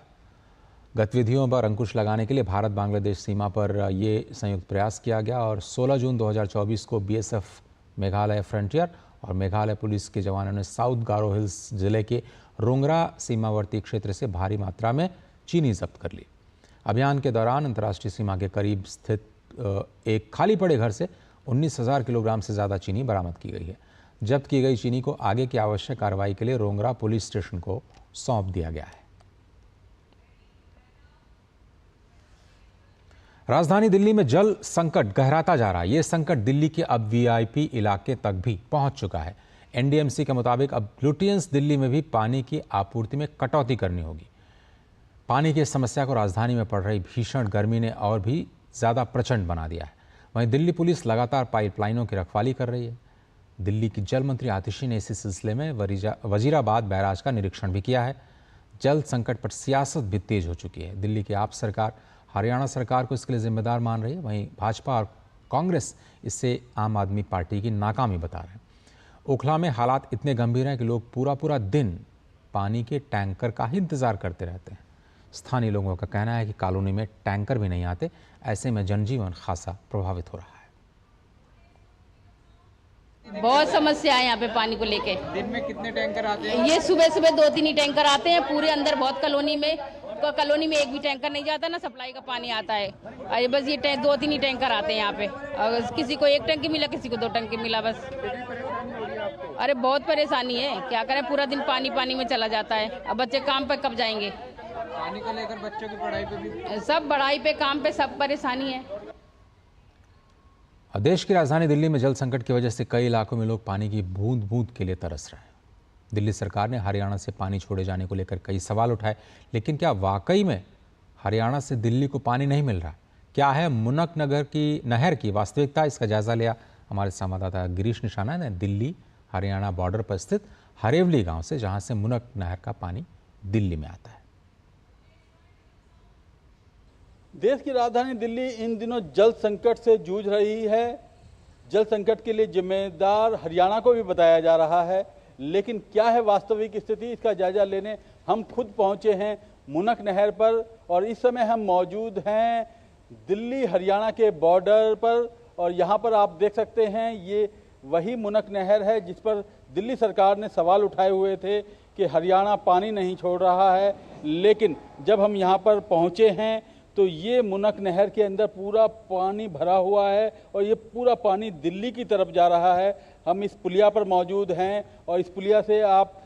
गतिविधियों पर अंकुश लगाने के लिए भारत बांग्लादेश सीमा पर ये संयुक्त प्रयास किया गया और 16 जून 2024 को बीएसएफ, मेघालय फ्रंटियर और मेघालय पुलिस के जवानों ने साउथ गारो हिल्स जिले के रोंगरा सीमावर्ती क्षेत्र से भारी मात्रा में चीनी जब्त कर ली। अभियान के दौरान अंतर्राष्ट्रीय सीमा के करीब स्थित एक खाली पड़े घर से 19,000 किलोग्राम से ज़्यादा चीनी बरामद की गई है। जब्त की गई चीनी को आगे की आवश्यक कार्रवाई के लिए रोंगरा पुलिस स्टेशन को सौंप दिया गया है। राजधानी दिल्ली में जल संकट गहराता जा रहा है। ये संकट दिल्ली के अब वीआईपी इलाके तक भी पहुंच चुका है। एनडीएमसी के मुताबिक अब लुटियंस दिल्ली में भी पानी की आपूर्ति में कटौती करनी होगी। पानी की समस्या को राजधानी में पड़ रही भीषण गर्मी ने और भी ज़्यादा प्रचंड बना दिया है। वहीं दिल्ली पुलिस लगातार पाइपलाइनों की रखवाली कर रही है। दिल्ली की जल मंत्री आतिशी ने इसी सिलसिले में वजीराबाद बैराज का निरीक्षण भी किया है। जल संकट पर सियासत भी तेज हो चुकी है। दिल्ली की आप सरकार हरियाणा सरकार को इसके लिए जिम्मेदार मान रही है। वहीं भाजपा और कांग्रेस इससे आम आदमी पार्टी की नाकामी बता रहे हैं। ओखला में हालात इतने गंभीर हैं कि लोग पूरा दिन पानी के टैंकर का ही इंतजार करते रहते हैं। स्थानीय लोगों का कहना है कि कॉलोनी में टैंकर भी नहीं आते। ऐसे में जनजीवन खासा प्रभावित हो रहा है। बहुत समस्या है यहाँ पे पानी को लेके। दिन में कितने टैंकर आते हैं? ये सुबह 2-3 ही टैंकर आते हैं। पूरे अंदर बहुत कॉलोनी में एक भी टैंकर नहीं जाता, ना सप्लाई का पानी आता है। अरे बस ये 2-3 ही टैंकर आते हैं यहाँ पे। अगर किसी को 1 टंकी मिला, किसी को 2 टंकी मिला बस। अरे बहुत परेशानी है, क्या करें, पूरा दिन पानी में चला जाता है। अब बच्चे काम पे कब जाएंगे? पानी को लेकर बच्चों की पढ़ाई पे भी, सब पढ़ाई पे, काम पे, सब परेशानी है। देश की राजधानी दिल्ली में जल संकट की वजह से कई इलाकों में लोग पानी की बूंद बूंद के लिए तरस रहे हैं। दिल्ली सरकार ने हरियाणा से पानी छोड़े जाने को लेकर कई सवाल उठाए, लेकिन क्या वाकई में हरियाणा से दिल्ली को पानी नहीं मिल रहा? क्या है मुनक नहर की वास्तविकता? इसका जायजा लिया हमारे संवाददाता गिरीश निशाना ने दिल्ली हरियाणा बॉर्डर पर स्थित हरेवली गांव से, जहां से मुनक नहर का पानी दिल्ली में आता है। देश की राजधानी दिल्ली इन दिनों जल संकट से जूझ रही है। जल संकट के लिए जिम्मेदार हरियाणा को भी बताया जा रहा है, लेकिन क्या है वास्तविक स्थिति, इसका जायजा लेने हम खुद पहुंचे हैं मुनक नहर पर। और इस समय हम मौजूद हैं दिल्ली हरियाणा के बॉर्डर पर, और यहाँ पर आप देख सकते हैं ये वही मुनक नहर है जिस पर दिल्ली सरकार ने सवाल उठाए हुए थे कि हरियाणा पानी नहीं छोड़ रहा है। लेकिन जब हम यहाँ पर पहुँचे हैं तो ये मुनक नहर के अंदर पूरा पानी भरा हुआ है और ये पूरा पानी दिल्ली की तरफ जा रहा है। हम इस पुलिया पर मौजूद हैं और इस पुलिया से आप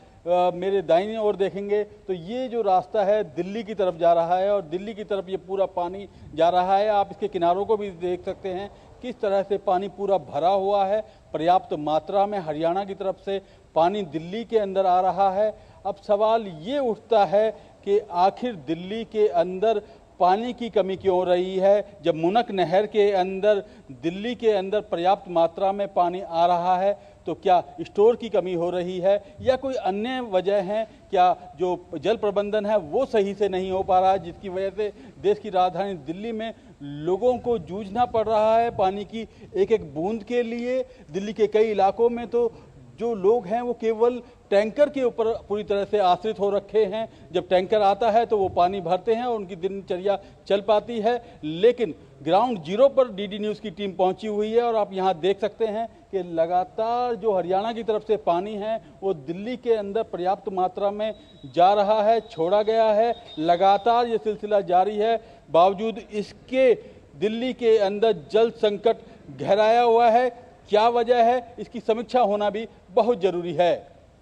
मेरे दाहिनी ओर देखेंगे तो ये जो रास्ता है दिल्ली की तरफ जा रहा है और दिल्ली की तरफ ये पूरा पानी जा रहा है। आप इसके किनारों को भी देख सकते हैं किस तरह से पानी पूरा भरा हुआ है। पर्याप्त मात्रा में हरियाणा की तरफ से पानी दिल्ली के अंदर आ रहा है। अब सवाल ये उठता है कि आखिर दिल्ली के अंदर पानी की कमी क्यों हो रही है, जब मुनक नहर के अंदर दिल्ली के अंदर पर्याप्त मात्रा में पानी आ रहा है। तो क्या स्टोर की कमी हो रही है या कोई अन्य वजह है? क्या जो जल प्रबंधन है वो सही से नहीं हो पा रहा है, जिसकी वजह से देश की राजधानी दिल्ली में लोगों को जूझना पड़ रहा है पानी की एक एक बूंद के लिए। दिल्ली के कई इलाकों में तो जो लोग हैं वो केवल टैंकर के ऊपर पूरी तरह से आश्रित हो रखे हैं। जब टैंकर आता है तो वो पानी भरते हैं और उनकी दिनचर्या चल पाती है। लेकिन ग्राउंड जीरो पर डीडी न्यूज़ की टीम पहुंची हुई है और आप यहां देख सकते हैं कि लगातार जो हरियाणा की तरफ से पानी है वो दिल्ली के अंदर पर्याप्त मात्रा में जा रहा है, छोड़ा गया है। लगातार ये सिलसिला जारी है। बावजूद इसके दिल्ली के अंदर जल संकट गहराया हुआ है। क्या वजह है, इसकी समीक्षा होना भी बहुत जरूरी है।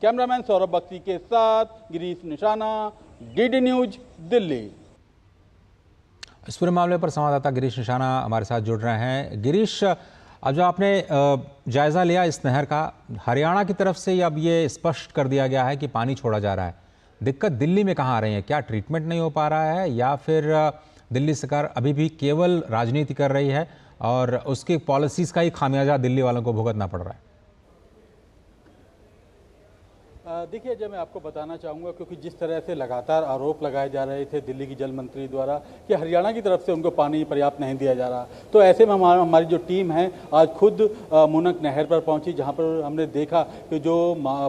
कैमरामैन सौरभ बख्शी के साथ गिरीश निशाना, डीडी न्यूज, दिल्ली। इस पूरे मामले पर संवाददाता गिरीश निशाना हमारे साथ जुड़ रहे हैं। गिरीश, अब जो आपने जायजा लिया इस नहर का, हरियाणा की तरफ से अब ये स्पष्ट कर दिया गया है कि पानी छोड़ा जा रहा है। दिक्कत दिल्ली में कहाँ आ रही है? क्या ट्रीटमेंट नहीं हो पा रहा है या फिर दिल्ली सरकार अभी भी केवल राजनीति कर रही है और उसकी पॉलिसीज का ही खामियाजा दिल्ली वालों को भुगतना पड़ रहा है? देखिए, जब मैं आपको बताना चाहूँगा, क्योंकि जिस तरह से लगातार आरोप लगाए जा रहे थे दिल्ली की जल मंत्री द्वारा कि हरियाणा की तरफ से उनको पानी पर्याप्त नहीं दिया जा रहा, तो ऐसे में हमारी जो टीम है आज खुद मुनक नहर पर पहुंची, जहां पर हमने देखा कि जो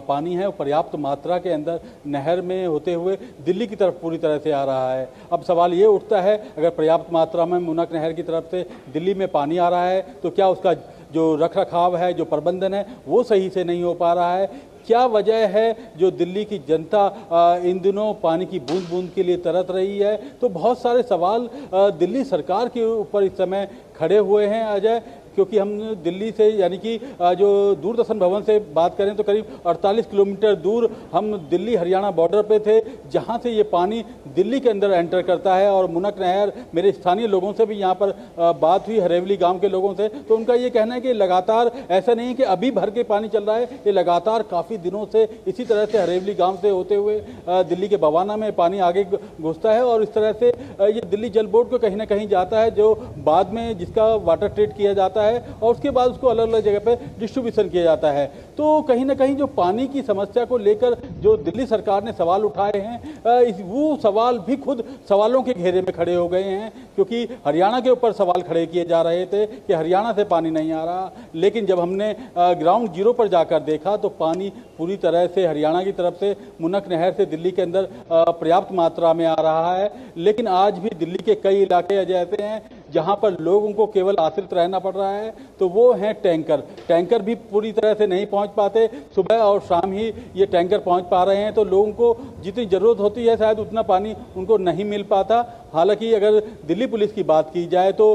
पानी है वो पर्याप्त मात्रा के अंदर नहर में होते हुए दिल्ली की तरफ पूरी तरह से आ रहा है। अब सवाल ये उठता है, अगर पर्याप्त मात्रा में मुनक नहर की तरफ से दिल्ली में पानी आ रहा है तो क्या उसका जो रख रखाव है, जो प्रबंधन है, वो सही से नहीं हो पा रहा है? क्या वजह है जो दिल्ली की जनता इन दिनों पानी की बूंद बूंद के लिए तरस रही है? तो बहुत सारे सवाल दिल्ली सरकार के ऊपर इस समय खड़े हुए हैं अजय, क्योंकि हम दिल्ली से यानी कि जो दूरदर्शन भवन से बात करें तो करीब 48 किलोमीटर दूर हम दिल्ली हरियाणा बॉर्डर पे थे, जहां से ये पानी दिल्ली के अंदर एंटर करता है। और मुनक नहर, मेरे स्थानीय लोगों से भी यहाँ पर बात हुई, हरेवली गांव के लोगों से, तो उनका ये कहना है कि लगातार ऐसा नहीं है कि अभी भर के पानी चल रहा है, ये लगातार काफ़ी दिनों से इसी तरह से हरेवली गाँव से होते हुए दिल्ली के बवाना में पानी आगे घुसता है और इस तरह से ये दिल्ली जल बोर्ड को कहीं ना कहीं जाता है, जो बाद में जिसका वाटर ट्रीट किया जाता है और उसके बाद उसको अलग अलग जगह पे डिस्ट्रीब्यूशन किया जाता है। तो कहीं ना कहीं जो पानी की समस्या को लेकर जो दिल्ली सरकार ने सवाल उठाए हैं, वो सवाल भी खुद सवालों के घेरे में खड़े हो गए हैं, क्योंकि हरियाणा के ऊपर सवाल खड़े किए जा रहे थे कि हरियाणा से पानी नहीं आ रहा, लेकिन जब हमने ग्राउंड जीरो पर जाकर देखा तो पानी पूरी तरह से हरियाणा की तरफ से मुनक नहर से दिल्ली के अंदर पर्याप्त मात्रा में आ रहा है। लेकिन आज भी दिल्ली के कई इलाके ऐसे हैं जहां पर लोगों को केवल आश्रित रहना पड़ रहा है, तो वो हैं टैंकर भी पूरी तरह से नहीं पहुंच पाते। सुबह और शाम ही ये टैंकर पहुंच पा रहे हैं, तो लोगों को जितनी ज़रूरत होती है शायद उतना पानी उनको नहीं मिल पाता। हालांकि अगर दिल्ली पुलिस की बात की जाए तो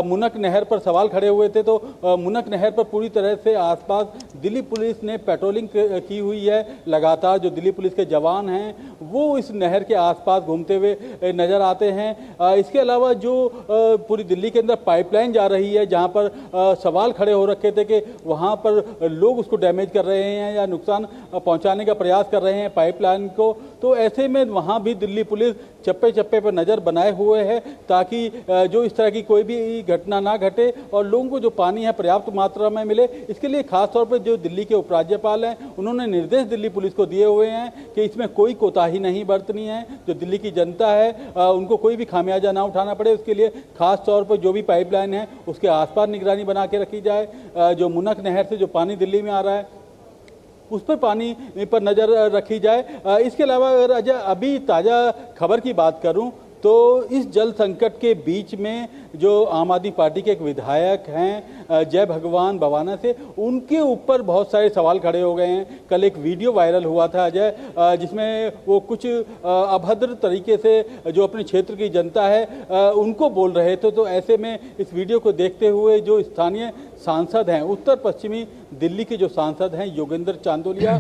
मुनक नहर पर सवाल खड़े हुए थे, तो मुनक नहर पर पूरी तरह से आसपास दिल्ली पुलिस ने पेट्रोलिंग की हुई है। लगातार जो दिल्ली पुलिस के जवान हैं वो इस नहर के आसपास घूमते हुए नजर आते हैं। इसके अलावा जो पूरी दिल्ली के अंदर पाइपलाइन जा रही है, जहां पर सवाल खड़े हो रखे थे कि वहां पर लोग उसको डैमेज कर रहे हैं या नुकसान पहुंचाने का प्रयास कर रहे हैं पाइपलाइन को, तो ऐसे में वहां भी दिल्ली पुलिस चप्पे चप्पे पर नज़र बनाए हुए है ताकि जो इस तरह की कोई भी घटना ना घटे और लोगों को जो पानी है पर्याप्त मात्रा में मिले। इसके लिए खासतौर पर जो दिल्ली के उपराज्यपाल हैं उन्होंने निर्देश दिल्ली पुलिस को दिए हुए हैं कि इसमें कोई कोताही नहीं बरतनी है। जो दिल्ली की जनता है उनको कोई भी खामियाजा ना उठाना पड़े, उसके लिए खास तौर पर जो भी पाइपलाइन है उसके आसपास निगरानी बना के रखी जाए। जो मुनक नहर से जो पानी दिल्ली में आ रहा है उस पर पानी पर नज़र रखी जाए। इसके अलावा अगर अभी ताज़ा खबर की बात करूं तो इस जल संकट के बीच में जो आम आदमी पार्टी के एक विधायक हैं जय भगवान बवाना से, उनके ऊपर बहुत सारे सवाल खड़े हो गए हैं। कल एक वीडियो वायरल हुआ था अजय, जिसमें वो कुछ अभद्र तरीके से जो अपने क्षेत्र की जनता है उनको बोल रहे थे। तो ऐसे में इस वीडियो को देखते हुए जो स्थानीय सांसद हैं, उत्तर पश्चिमी दिल्ली के जो सांसद हैं योगेंद्र चांदोलिया,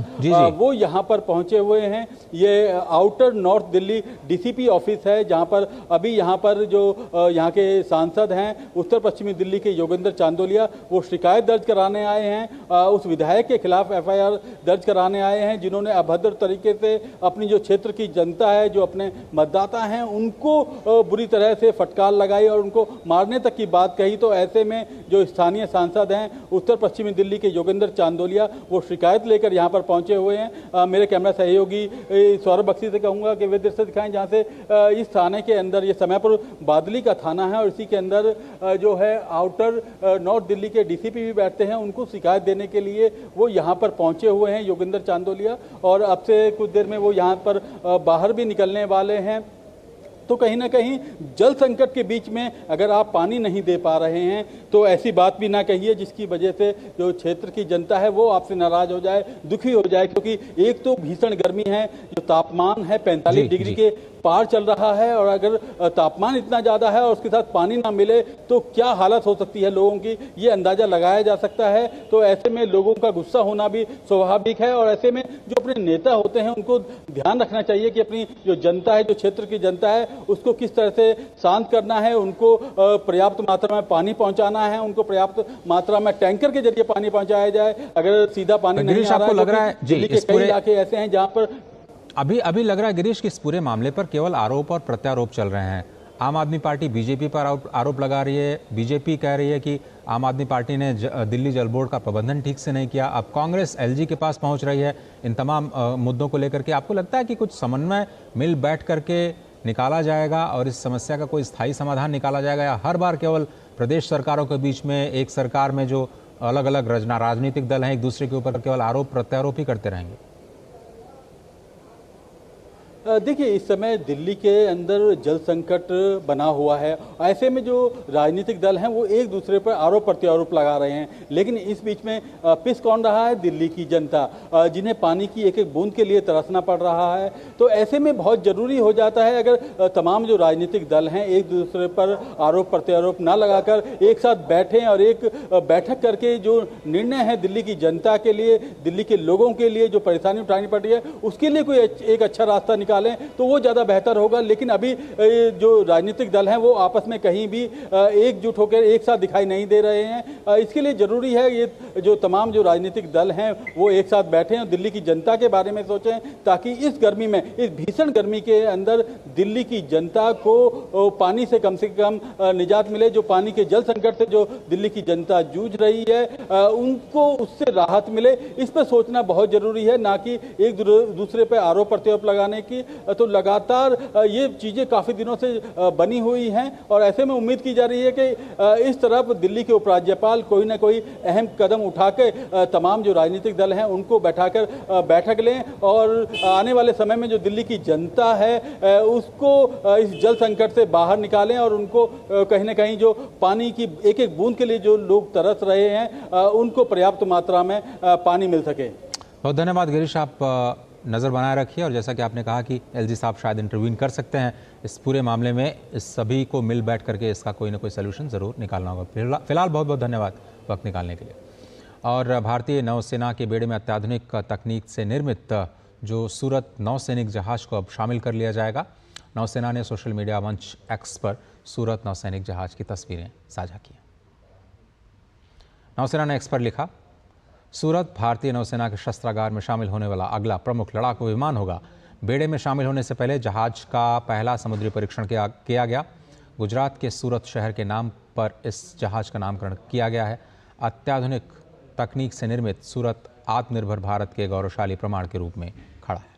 वो यहाँ पर पहुँचे हुए हैं। ये outer north Delhi DCP office है, जहाँ पर अभी यहाँ पर जो यहाँ के सांसद हैं उत्तर पश्चिमी दिल्ली के योगेंद्र चांदोलिया, वो शिकायत दर्ज कराने आए हैं। उस विधायक के खिलाफ एफआईआर दर्ज कराने आए हैं जिन्होंने अभद्र तरीके से अपनी जो क्षेत्र की जनता है, जो अपने मतदाता हैं, उनको बुरी तरह से फटकार लगाई और उनको मारने तक की बात कही। तो ऐसे में जो स्थानीय सांसद हैं उत्तर पश्चिमी दिल्ली के योगेंद्र चांदोलिया, वो शिकायत लेकर यहाँ पर पहुँचे हुए हैं। मेरे कैमरा सहयोगी सौरभ बख्शी से कहूँगा कि वे दृश्य दिखाएं जहाँ से इस थाने के अंदर, ये समयपुर बादली का थाना है और इसी के अंदर जो है आउटर नॉर्थ दिल्ली के डीसीपी भी बैठते हैं, उनको शिकायत देने के लिए वो यहाँ पर पहुँचे हुए हैं योगेंद्र चांदोलिया, और अब से कुछ देर में वो यहाँ पर बाहर भी निकलने वाले हैं। तो कहीं ना कहीं जल संकट के बीच में अगर आप पानी नहीं दे पा रहे हैं तो ऐसी बात भी ना कहिए जिसकी वजह से जो क्षेत्र की जनता है वो आपसे नाराज हो जाए, दुखी हो जाए, क्योंकि एक तो भीषण गर्मी है, जो तापमान है 45 डिग्री के पार चल रहा है और अगर तापमान इतना ज़्यादा है और उसके साथ पानी ना मिले तो क्या हालत हो सकती है लोगों की, ये अंदाज़ा लगाया जा सकता है। तो ऐसे में लोगों का गुस्सा होना भी स्वाभाविक है और ऐसे में जो अपने नेता होते हैं उनको ध्यान रखना चाहिए कि अपनी जो जनता है, जो क्षेत्र की जनता है, उसको किस तरह से शांत करना है, उनको पर्याप्त मात्रा में पानी पहुंचाना है, उनको पर्याप्त मात्रा में टैंकर के जरिए पानी पहुंचाया जाए। अगर सीधा पानी नहीं आ रहा है, लग रहा है जी, दिल्ली के कई इलाके ऐसे हैं जहां पर अभी लग रहा है गिरीश कि इस पूरे मामले पर केवल आरोप और प्रत्यारोप चल रहे हैं। आम आदमी पार्टी बीजेपी पर आरोप लगा रही है, बीजेपी कह रही है कि आम आदमी पार्टी ने दिल्ली जल बोर्ड का प्रबंधन ठीक से नहीं किया। अब कांग्रेस एलजी के पास पहुंच रही है इन तमाम मुद्दों को लेकर के। आपको लगता है कि कुछ समन्वय मिल बैठ करके निकाला जाएगा और इस समस्या का कोई स्थायी समाधान निकाला जाएगा, या हर बार केवल प्रदेश सरकारों के बीच में, एक सरकार में जो अलग अलग राजनीतिक दल हैं एक दूसरे के ऊपर केवल आरोप प्रत्यारोप ही करते रहेंगे? देखिए, इस समय दिल्ली के अंदर जल संकट बना हुआ है। ऐसे में जो राजनीतिक दल हैं वो एक दूसरे पर आरोप प्रत्यारोप लगा रहे हैं, लेकिन इस बीच में पिस कौन रहा है? दिल्ली की जनता, जिन्हें पानी की एक एक बूंद के लिए तरसना पड़ रहा है। तो ऐसे में बहुत ज़रूरी हो जाता है अगर तमाम जो राजनीतिक दल हैं एक दूसरे पर आरोप प्रत्यारोप ना लगाकर एक साथ बैठें और एक बैठक करके जो निर्णय है दिल्ली की जनता के लिए, दिल्ली के लोगों के लिए जो परेशानी उठानी पड़ रही है, उसके लिए कोई एक अच्छा रास्ता निकालें तो वो ज़्यादा बेहतर होगा। लेकिन अभी जो राजनीतिक दल हैं वो आपस में कहीं भी एकजुट होकर एक साथ दिखाई नहीं दे रहे हैं। इसके लिए ज़रूरी है ये जो तमाम जो राजनीतिक दल हैं वो एक साथ बैठें और दिल्ली की जनता के बारे में सोचें, ताकि इस गर्मी में, इस भीषण गर्मी के अंदर दिल्ली की जनता को पानी से कम निजात मिले। जो पानी के जल संकट से जो दिल्ली की जनता जूझ रही है उनको उससे राहत मिले, इस पर सोचना बहुत ज़रूरी है, ना कि एक दूसरे पर आरोप प्रत्यारोप लगाने की। तो लगातार ये चीज़ें काफ़ी दिनों से बनी हुई हैं और ऐसे में उम्मीद की जा रही है कि इस तरफ दिल्ली के उपराज्यपाल कोई ना कोई अहम कदम उठा के तमाम जो राजनीतिक दल हैं उनको बैठाकर बैठक लें और आने वाले समय में जो दिल्ली की जनता है उसको इस जल संकट से बाहर निकालें और उनको कहीं ना कहीं जो पानी की एक एक बूंद के लिए जो लोग तरस रहे हैं उनको पर्याप्त मात्रा में पानी मिल सके। बहुत धन्यवाद गिरीश, आप नज़र बनाए रखिए। और जैसा कि आपने कहा कि एलजी साहब शायद इंटरवीन कर सकते हैं इस पूरे मामले में, इस सभी को मिल बैठ करके इसका कोई ना कोई सलूशन ज़रूर निकालना होगा। फिलहाल बहुत बहुत धन्यवाद वक्त निकालने के लिए। और भारतीय नौसेना के बेड़े में अत्याधुनिक तकनीक से निर्मित जो सूरत नौसैनिक जहाज़ को अब शामिल कर लिया जाएगा। नौसेना ने सोशल मीडिया मंच एक्स पर सूरत नौसैनिक जहाज़ की तस्वीरें साझा की। नौसेना ने एक्स पर लिखा, सूरत भारतीय नौसेना के शस्त्रागार में शामिल होने वाला अगला प्रमुख लड़ाकू विमान होगा। बेड़े में शामिल होने से पहले जहाज का पहला समुद्री परीक्षण किया गया। गुजरात के सूरत शहर के नाम पर इस जहाज का नामकरण किया गया है। अत्याधुनिक तकनीक से निर्मित सूरत आत्मनिर्भर भारत के गौरवशाली प्रमाण के रूप में खड़ा है।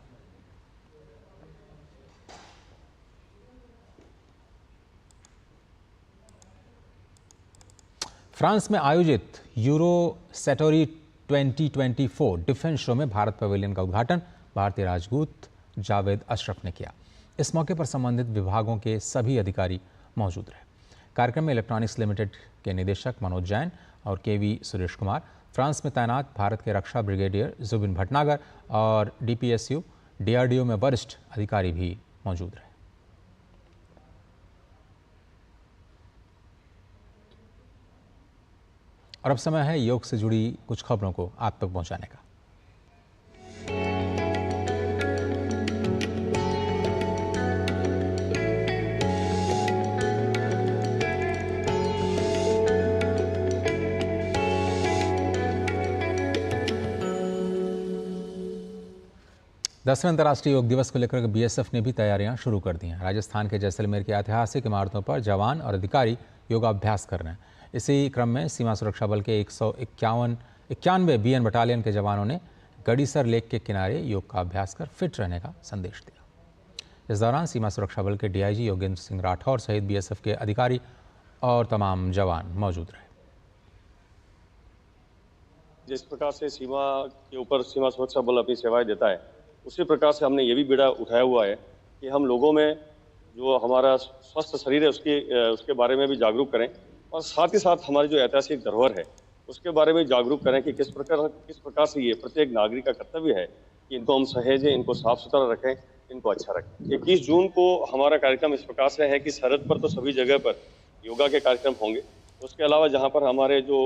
फ्रांस में आयोजित यूरोसेटोरी 2024 डिफेंस शो में भारत पवेलियन का उद्घाटन भारतीय राजदूत जावेद अशरफ ने किया। इस मौके पर संबंधित विभागों के सभी अधिकारी मौजूद रहे। कार्यक्रम में इलेक्ट्रॉनिक्स लिमिटेड के निदेशक मनोज जैन और केवी सुरेश कुमार, फ्रांस में तैनात भारत के रक्षा ब्रिगेडियर जुबिन भटनागर और डीपीएसयू डीआरडीओ में वरिष्ठ अधिकारी भी मौजूद रहे। और अब समय है योग से जुड़ी कुछ खबरों को आप तक पहुंचाने का। दसवें अंतर्राष्ट्रीय योग दिवस को लेकर बीएसएफ ने भी तैयारियां शुरू कर दी हैं। राजस्थान के जैसलमेर की ऐतिहासिक इमारतों पर जवान और अधिकारी योगाभ्यास कर रहे हैं। इसी क्रम में सीमा सुरक्षा बल के 191 बीएन बटालियन के जवानों ने गड़ीसर लेक के किनारे योग का अभ्यास कर फिट रहने का संदेश दिया। इस दौरान सीमा सुरक्षा बल के डीआईजी योगेंद्र सिंह राठौर सहित बीएसएफ के अधिकारी और तमाम जवान मौजूद रहे। जिस प्रकार से सीमा के ऊपर सीमा सुरक्षा बल अपनी सेवाएं देता है, उसी प्रकार से हमने ये भी बीड़ा उठाया हुआ है कि हम लोगों में जो हमारा स्वस्थ शरीर है उसके बारे में भी जागरूक करें और साथ ही साथ हमारी जो ऐतिहासिक धरोहर है उसके बारे में जागरूक करें कि किस प्रकार से ये प्रत्येक नागरिक का कर्तव्य है कि इनको हम सहेजें, इनको साफ सुथरा रखें इनको अच्छा रखें। 21 जून को हमारा कार्यक्रम इस प्रकार से है कि सरहद पर तो सभी जगह पर योगा के कार्यक्रम होंगे, उसके अलावा जहाँ पर हमारे जो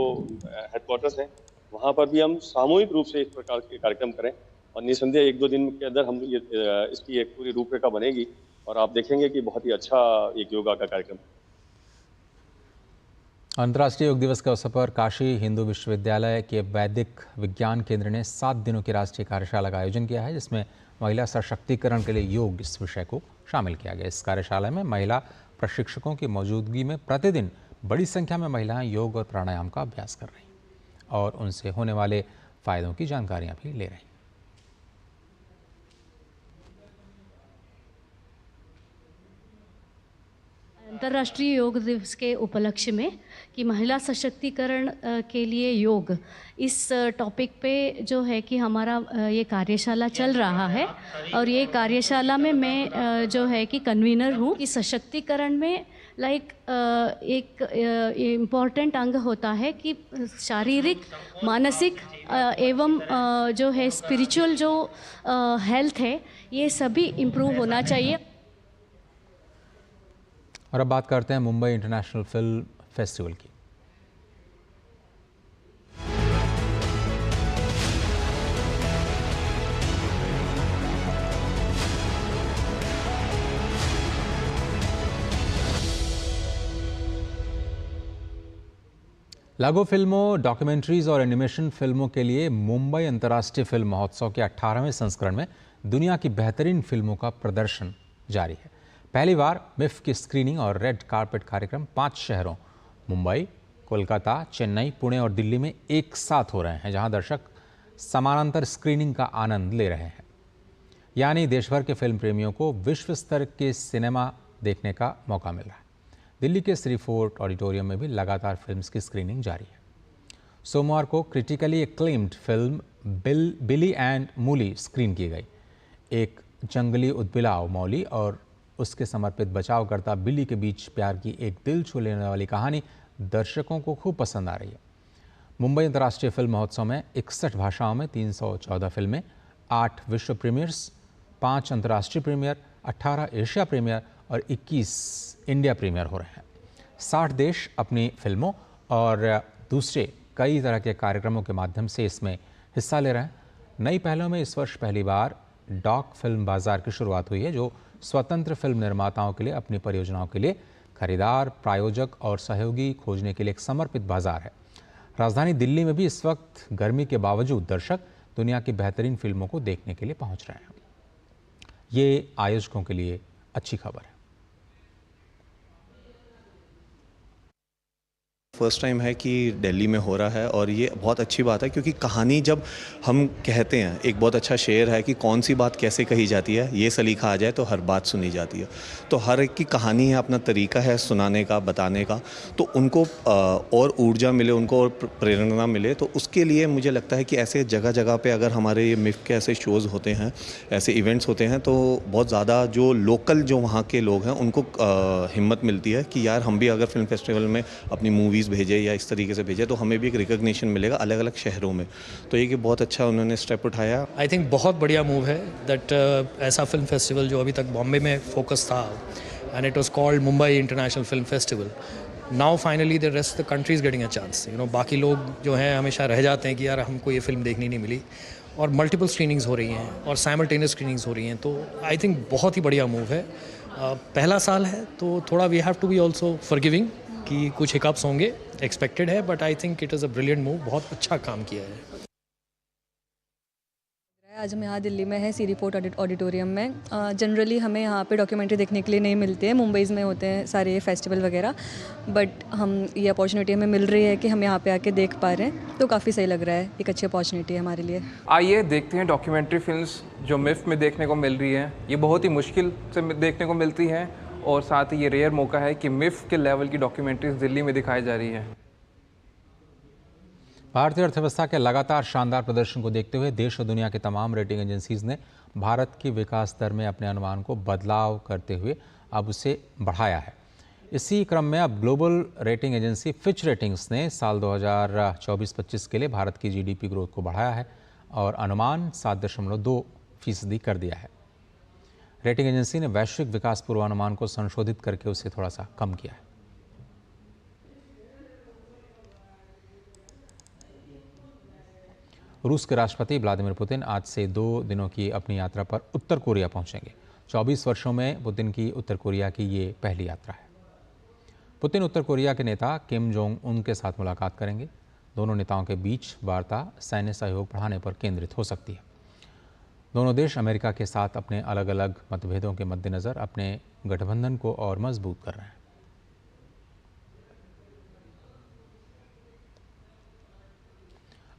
हेडक्वार्टर्स हैं वहाँ पर भी हम सामूहिक रूप से इस प्रकार के कार्यक्रम करें और निसंदेह 1-2 दिन के अंदर हम इसकी एक पूरी रूपरेखा बनेगी और आप देखेंगे कि बहुत ही अच्छा एक योगा का कार्यक्रम। अंतर्राष्ट्रीय योग दिवस के अवसर पर काशी हिंदू विश्वविद्यालय के वैदिक विज्ञान केंद्र ने 7 दिनों की राष्ट्रीय कार्यशाला का आयोजन किया है, जिसमें महिला सशक्तिकरण के लिए योग इस विषय को शामिल किया गया। इस कार्यशाला में महिला प्रशिक्षकों की मौजूदगी में प्रतिदिन बड़ी संख्या में महिलाएं योग और प्राणायाम का अभ्यास कर रही और उनसे होने वाले फायदों की जानकारियां भी ले रही। अंतर्राष्ट्रीय योग दिवस के उपलक्ष्य में कि महिला सशक्तिकरण के लिए योग, इस टॉपिक पे जो है कि हमारा ये कार्यशाला चल रहा है और ये कार्यशाला में मैं जो है कि कन्वीनर हूँ कि सशक्तिकरण में एक इम्पॉर्टेंट अंग होता है कि शारीरिक, मानसिक एवं जो है स्पिरिचुअल जो हेल्थ है, ये सभी इम्प्रूव होना चाहिए। और अब बात करते हैं मुंबई इंटरनेशनल फिल्म फेस्टिवल की। लघु फिल्मों, डॉक्यूमेंट्रीज और एनिमेशन फिल्मों के लिए मुंबई अंतर्राष्ट्रीय फिल्म महोत्सव के 18वें संस्करण में दुनिया की बेहतरीन फिल्मों का प्रदर्शन जारी है। पहली बार मिफ की स्क्रीनिंग और रेड कारपेट कार्यक्रम 5 शहरों मुंबई, कोलकाता, चेन्नई, पुणे और दिल्ली में एक साथ हो रहे हैं, जहां दर्शक समानांतर स्क्रीनिंग का आनंद ले रहे हैं। यानी देश भर के फिल्म प्रेमियों को विश्व स्तर के सिनेमा देखने का मौका मिल रहा है। दिल्ली के श्री फोर्ट ऑडिटोरियम में भी लगातार फिल्म्स की स्क्रीनिंग जारी है। सोमवार को critically acclaimed film Billy and Molly screen की गई। एक जंगली उदबिलाव मौली और उसके समर्पित बचावकर्ता बिल्ली के बीच प्यार की एक दिल छू लेने वाली कहानी दर्शकों को खूब पसंद आ रही है। मुंबई अंतर्राष्ट्रीय फिल्म महोत्सव में 61 भाषाओं में 314 फिल्में, 8 विश्व प्रीमियर्स, 5 अंतर्राष्ट्रीय प्रीमियर, 18 एशिया प्रीमियर और 21 इंडिया प्रीमियर हो रहे हैं। 60 देश अपनी फिल्मों और दूसरे कई तरह के कार्यक्रमों के माध्यम से इसमें हिस्सा ले रहे हैं। नई पहलों में इस वर्ष पहली बार डॉक फिल्म बाजार की शुरुआत हुई है, जो स्वतंत्र फिल्म निर्माताओं के लिए अपनी परियोजनाओं के लिए खरीदार, प्रायोजक और सहयोगी खोजने के लिए एक समर्पित बाजार है। राजधानी दिल्ली में भी इस वक्त गर्मी के बावजूद दर्शक दुनिया की बेहतरीन फिल्मों को देखने के लिए पहुंच रहे हैं। ये आयोजकों के लिए अच्छी खबर है। फर्स्ट टाइम है कि दिल्ली में हो रहा है और ये बहुत अच्छी बात है, क्योंकि कहानी जब हम कहते हैं, एक बहुत अच्छा शेर है कि कौन सी बात कैसे कही जाती है, ये सलीका आ जाए तो हर बात सुनी जाती है। तो हर एक की कहानी है, अपना तरीका है सुनाने का, बताने का, तो उनको और ऊर्जा मिले, उनको और प्रेरणा मिले। तो उसके लिए मुझे लगता है कि ऐसे जगह जगह पे अगर हमारे ये मिफ के ऐसे शोज़ होते हैं, ऐसे इवेंट्स होते हैं, तो बहुत ज़्यादा जो लोकल जो वहाँ के लोग हैं उनको हिम्मत मिलती है कि यार हम भी अगर फिल्म फेस्टिवल में अपनी मूवीज़ भेजे या इस तरीके से भेजे तो हमें भी एक रिकग्निशन मिलेगा अलग अलग शहरों में। तो ये कि बहुत अच्छा उन्होंने स्टेप उठाया। आई थिंक बहुत बढ़िया मूव है दैट ऐसा फिल्म फेस्टिवल जो अभी तक बॉम्बे में फोकस था and it was called Mumbai international film festival, now finally the rest of the country is getting a chance. बाकी लोग जो हैं हमेशा रह जाते हैं कि यार हमको ये फिल्म देखनी नहीं मिली, और मल्टीपल स्क्रीनिंग्स हो रही हैं और साइमल्टेनियस स्क्रीनिंग्स हो रही हैं। तो आई थिंक बहुत ही बढ़िया मूव है। पहला साल है तो थोड़ा we have to be also forgiving कि कुछ हिकअप्स होंगे, एक्सपेक्टेड है, but I think it is a brilliant move. बहुत अच्छा काम किया है। आज हम यहाँ दिल्ली में है सीरी फोर्ट ऑडिटोरियम में। जनरली हमें यहाँ पे डॉक्यूमेंट्री देखने के लिए नहीं मिलती है, मुंबईज़ में होते हैं सारे फेस्टिवल वगैरह, बट हम ये अपॉर्चुनिटी हमें मिल रही है कि हम यहाँ पे आके देख पा रहे हैं, तो काफ़ी सही लग रहा है। एक अच्छी अपॉर्चुनिटी है हमारे लिए। आइए देखते हैं डॉक्यूमेंट्री फिल्म्स जो मिफ में देखने को मिल रही है। ये बहुत ही मुश्किल से देखने को मिलती हैं और साथ ही ये रेयर मौका है कि मिफ के लेवल की डॉक्यूमेंट्रीज दिल्ली में दिखाई जा रही है। भारतीय अर्थव्यवस्था के लगातार शानदार प्रदर्शन को देखते हुए देश और दुनिया की तमाम रेटिंग एजेंसीज ने भारत की विकास दर में अपने अनुमान को बदलाव करते हुए अब उसे बढ़ाया है। इसी क्रम में अब global rating agency Fitch ratings ने साल 2024-25 के लिए भारत की जीडीपी ग्रोथ को बढ़ाया है और अनुमान 7.2% कर दिया है। रेटिंग एजेंसी ने वैश्विक विकास पूर्वानुमान को संशोधित करके उसे थोड़ा सा कम किया है। रूस के राष्ट्रपति व्लादिमीर पुतिन आज से 2 दिनों की अपनी यात्रा पर उत्तर कोरिया पहुंचेंगे। 24 वर्षों में पुतिन की उत्तर कोरिया की ये पहली यात्रा है। पुतिन उत्तर कोरिया के नेता किम जोंग उन के साथ मुलाकात करेंगे। दोनों नेताओं के बीच वार्ता सैन्य सहयोग बढ़ाने पर केंद्रित हो सकती है। दोनों देश अमेरिका के साथ अपने अलग अलग मतभेदों के मद्देनज़र अपने गठबंधन को और मजबूत कर रहे हैं।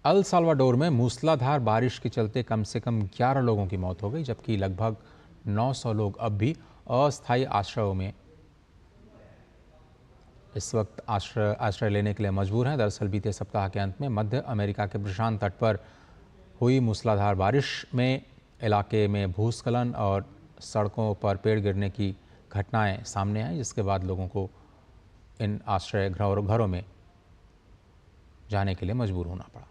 अल साल्वाडोर में मूसलाधार बारिश के चलते कम से कम 11 लोगों की मौत हो गई, जबकि लगभग 900 लोग अब भी अस्थायी आश्रयों में इस वक्त आश्रय लेने के लिए मजबूर हैं। दरअसल बीते सप्ताह के अंत में मध्य अमेरिका के प्रशांत तट पर हुई मूसलाधार बारिश में इलाके में भूस्खलन और सड़कों पर पेड़ गिरने की घटनाएं सामने आई, जिसके बाद लोगों को इन आश्रय घरों में जाने के लिए मजबूर होना पड़ा।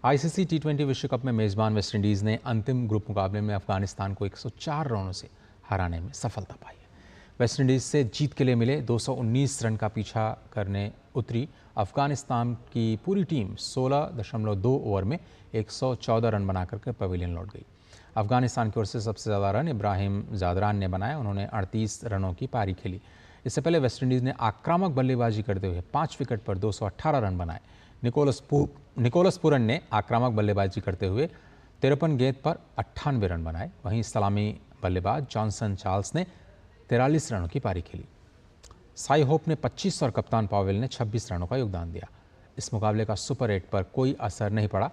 आईसीसी टी20 विश्व कप में मेज़बान वेस्टइंडीज़ ने अंतिम ग्रुप मुकाबले में अफगानिस्तान को 104 रनों से हराने में सफलता पाई है। वेस्टइंडीज़ से जीत के लिए मिले 219 रन का पीछा करने उतरी अफगानिस्तान की पूरी टीम 16.2 ओवर में 114 रन बनाकर के पवेलियन लौट गई। अफगानिस्तान की ओर से सबसे ज़्यादा रन इब्राहिम जादरान ने बनाए, उन्होंने 38 रनों की पारी खेली। इससे पहले वेस्टइंडीज़ ने आक्रामक बल्लेबाजी करते हुए 5 विकेट पर 218 रन बनाए। निकोलस पूरन ने आक्रामक बल्लेबाजी करते हुए 53 गेंद पर 98 रन बनाए। वहीं सलामी बल्लेबाज जॉनसन चार्ल्स ने 43 रनों की पारी खेली। साई होप ने 25 और कप्तान पावेल ने 26 रनों का योगदान दिया। इस मुकाबले का सुपर 8 पर कोई असर नहीं पड़ा।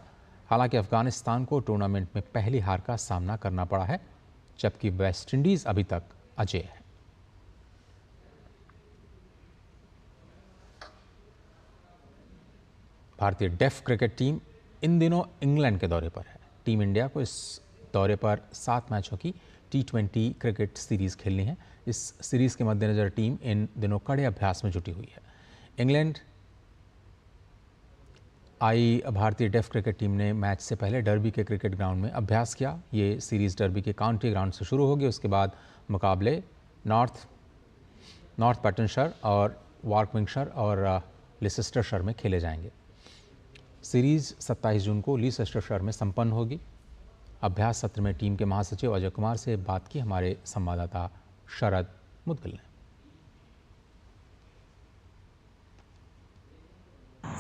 हालांकि अफगानिस्तान को टूर्नामेंट में पहली हार का सामना करना पड़ा है, जबकि वेस्टइंडीज़ अभी तक अजेय है। भारतीय डेफ क्रिकेट टीम इन दिनों इंग्लैंड के दौरे पर है। टीम इंडिया को इस दौरे पर 7 मैचों की T20 क्रिकेट सीरीज़ खेलनी है। इस सीरीज़ के मद्देनज़र टीम इन दिनों कड़े अभ्यास में जुटी हुई है। इंग्लैंड आई भारतीय डेफ क्रिकेट टीम ने मैच से पहले डर्बी के क्रिकेट ग्राउंड में अभ्यास किया। ये सीरीज़ डर्बी के काउंटी ग्राउंड से शुरू होगी। उसके बाद मुकाबले नॉर्थ पैटनशायर और वॉर्कविंगशायर और लीसेस्टरशायर में खेले जाएंगे। सीरीज़ 27 जून को लीसेस्टरशायर में संपन्न होगी। अभ्यास सत्र में टीम के महासचिव अजय कुमार से बात की हमारे संवाददाता शरद मुदगिल ने।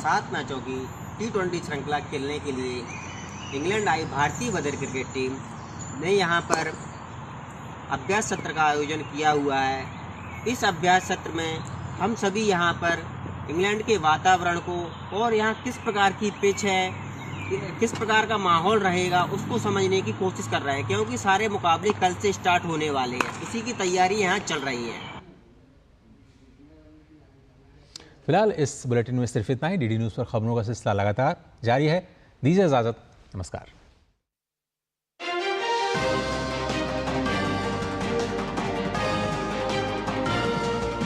7 मैचों की T20 श्रृंखला खेलने के लिए इंग्लैंड आई भारतीय वधर क्रिकेट टीम ने यहां पर अभ्यास सत्र का आयोजन किया हुआ है। इस अभ्यास सत्र में हम सभी यहां पर इंग्लैंड के वातावरण को और यहाँ किस प्रकार की पिच है, किस प्रकार का माहौल रहेगा, उसको समझने की कोशिश कर रहे हैं, क्योंकि सारे मुकाबले कल से स्टार्ट होने वाले हैं। इसी की तैयारी यहाँ चल रही है। फिलहाल इस बुलेटिन में सिर्फ इतना ही। डीडी न्यूज़ पर खबरों का सिलसिला लगातार जारी है। दीजिए इजाज़त। नमस्कार।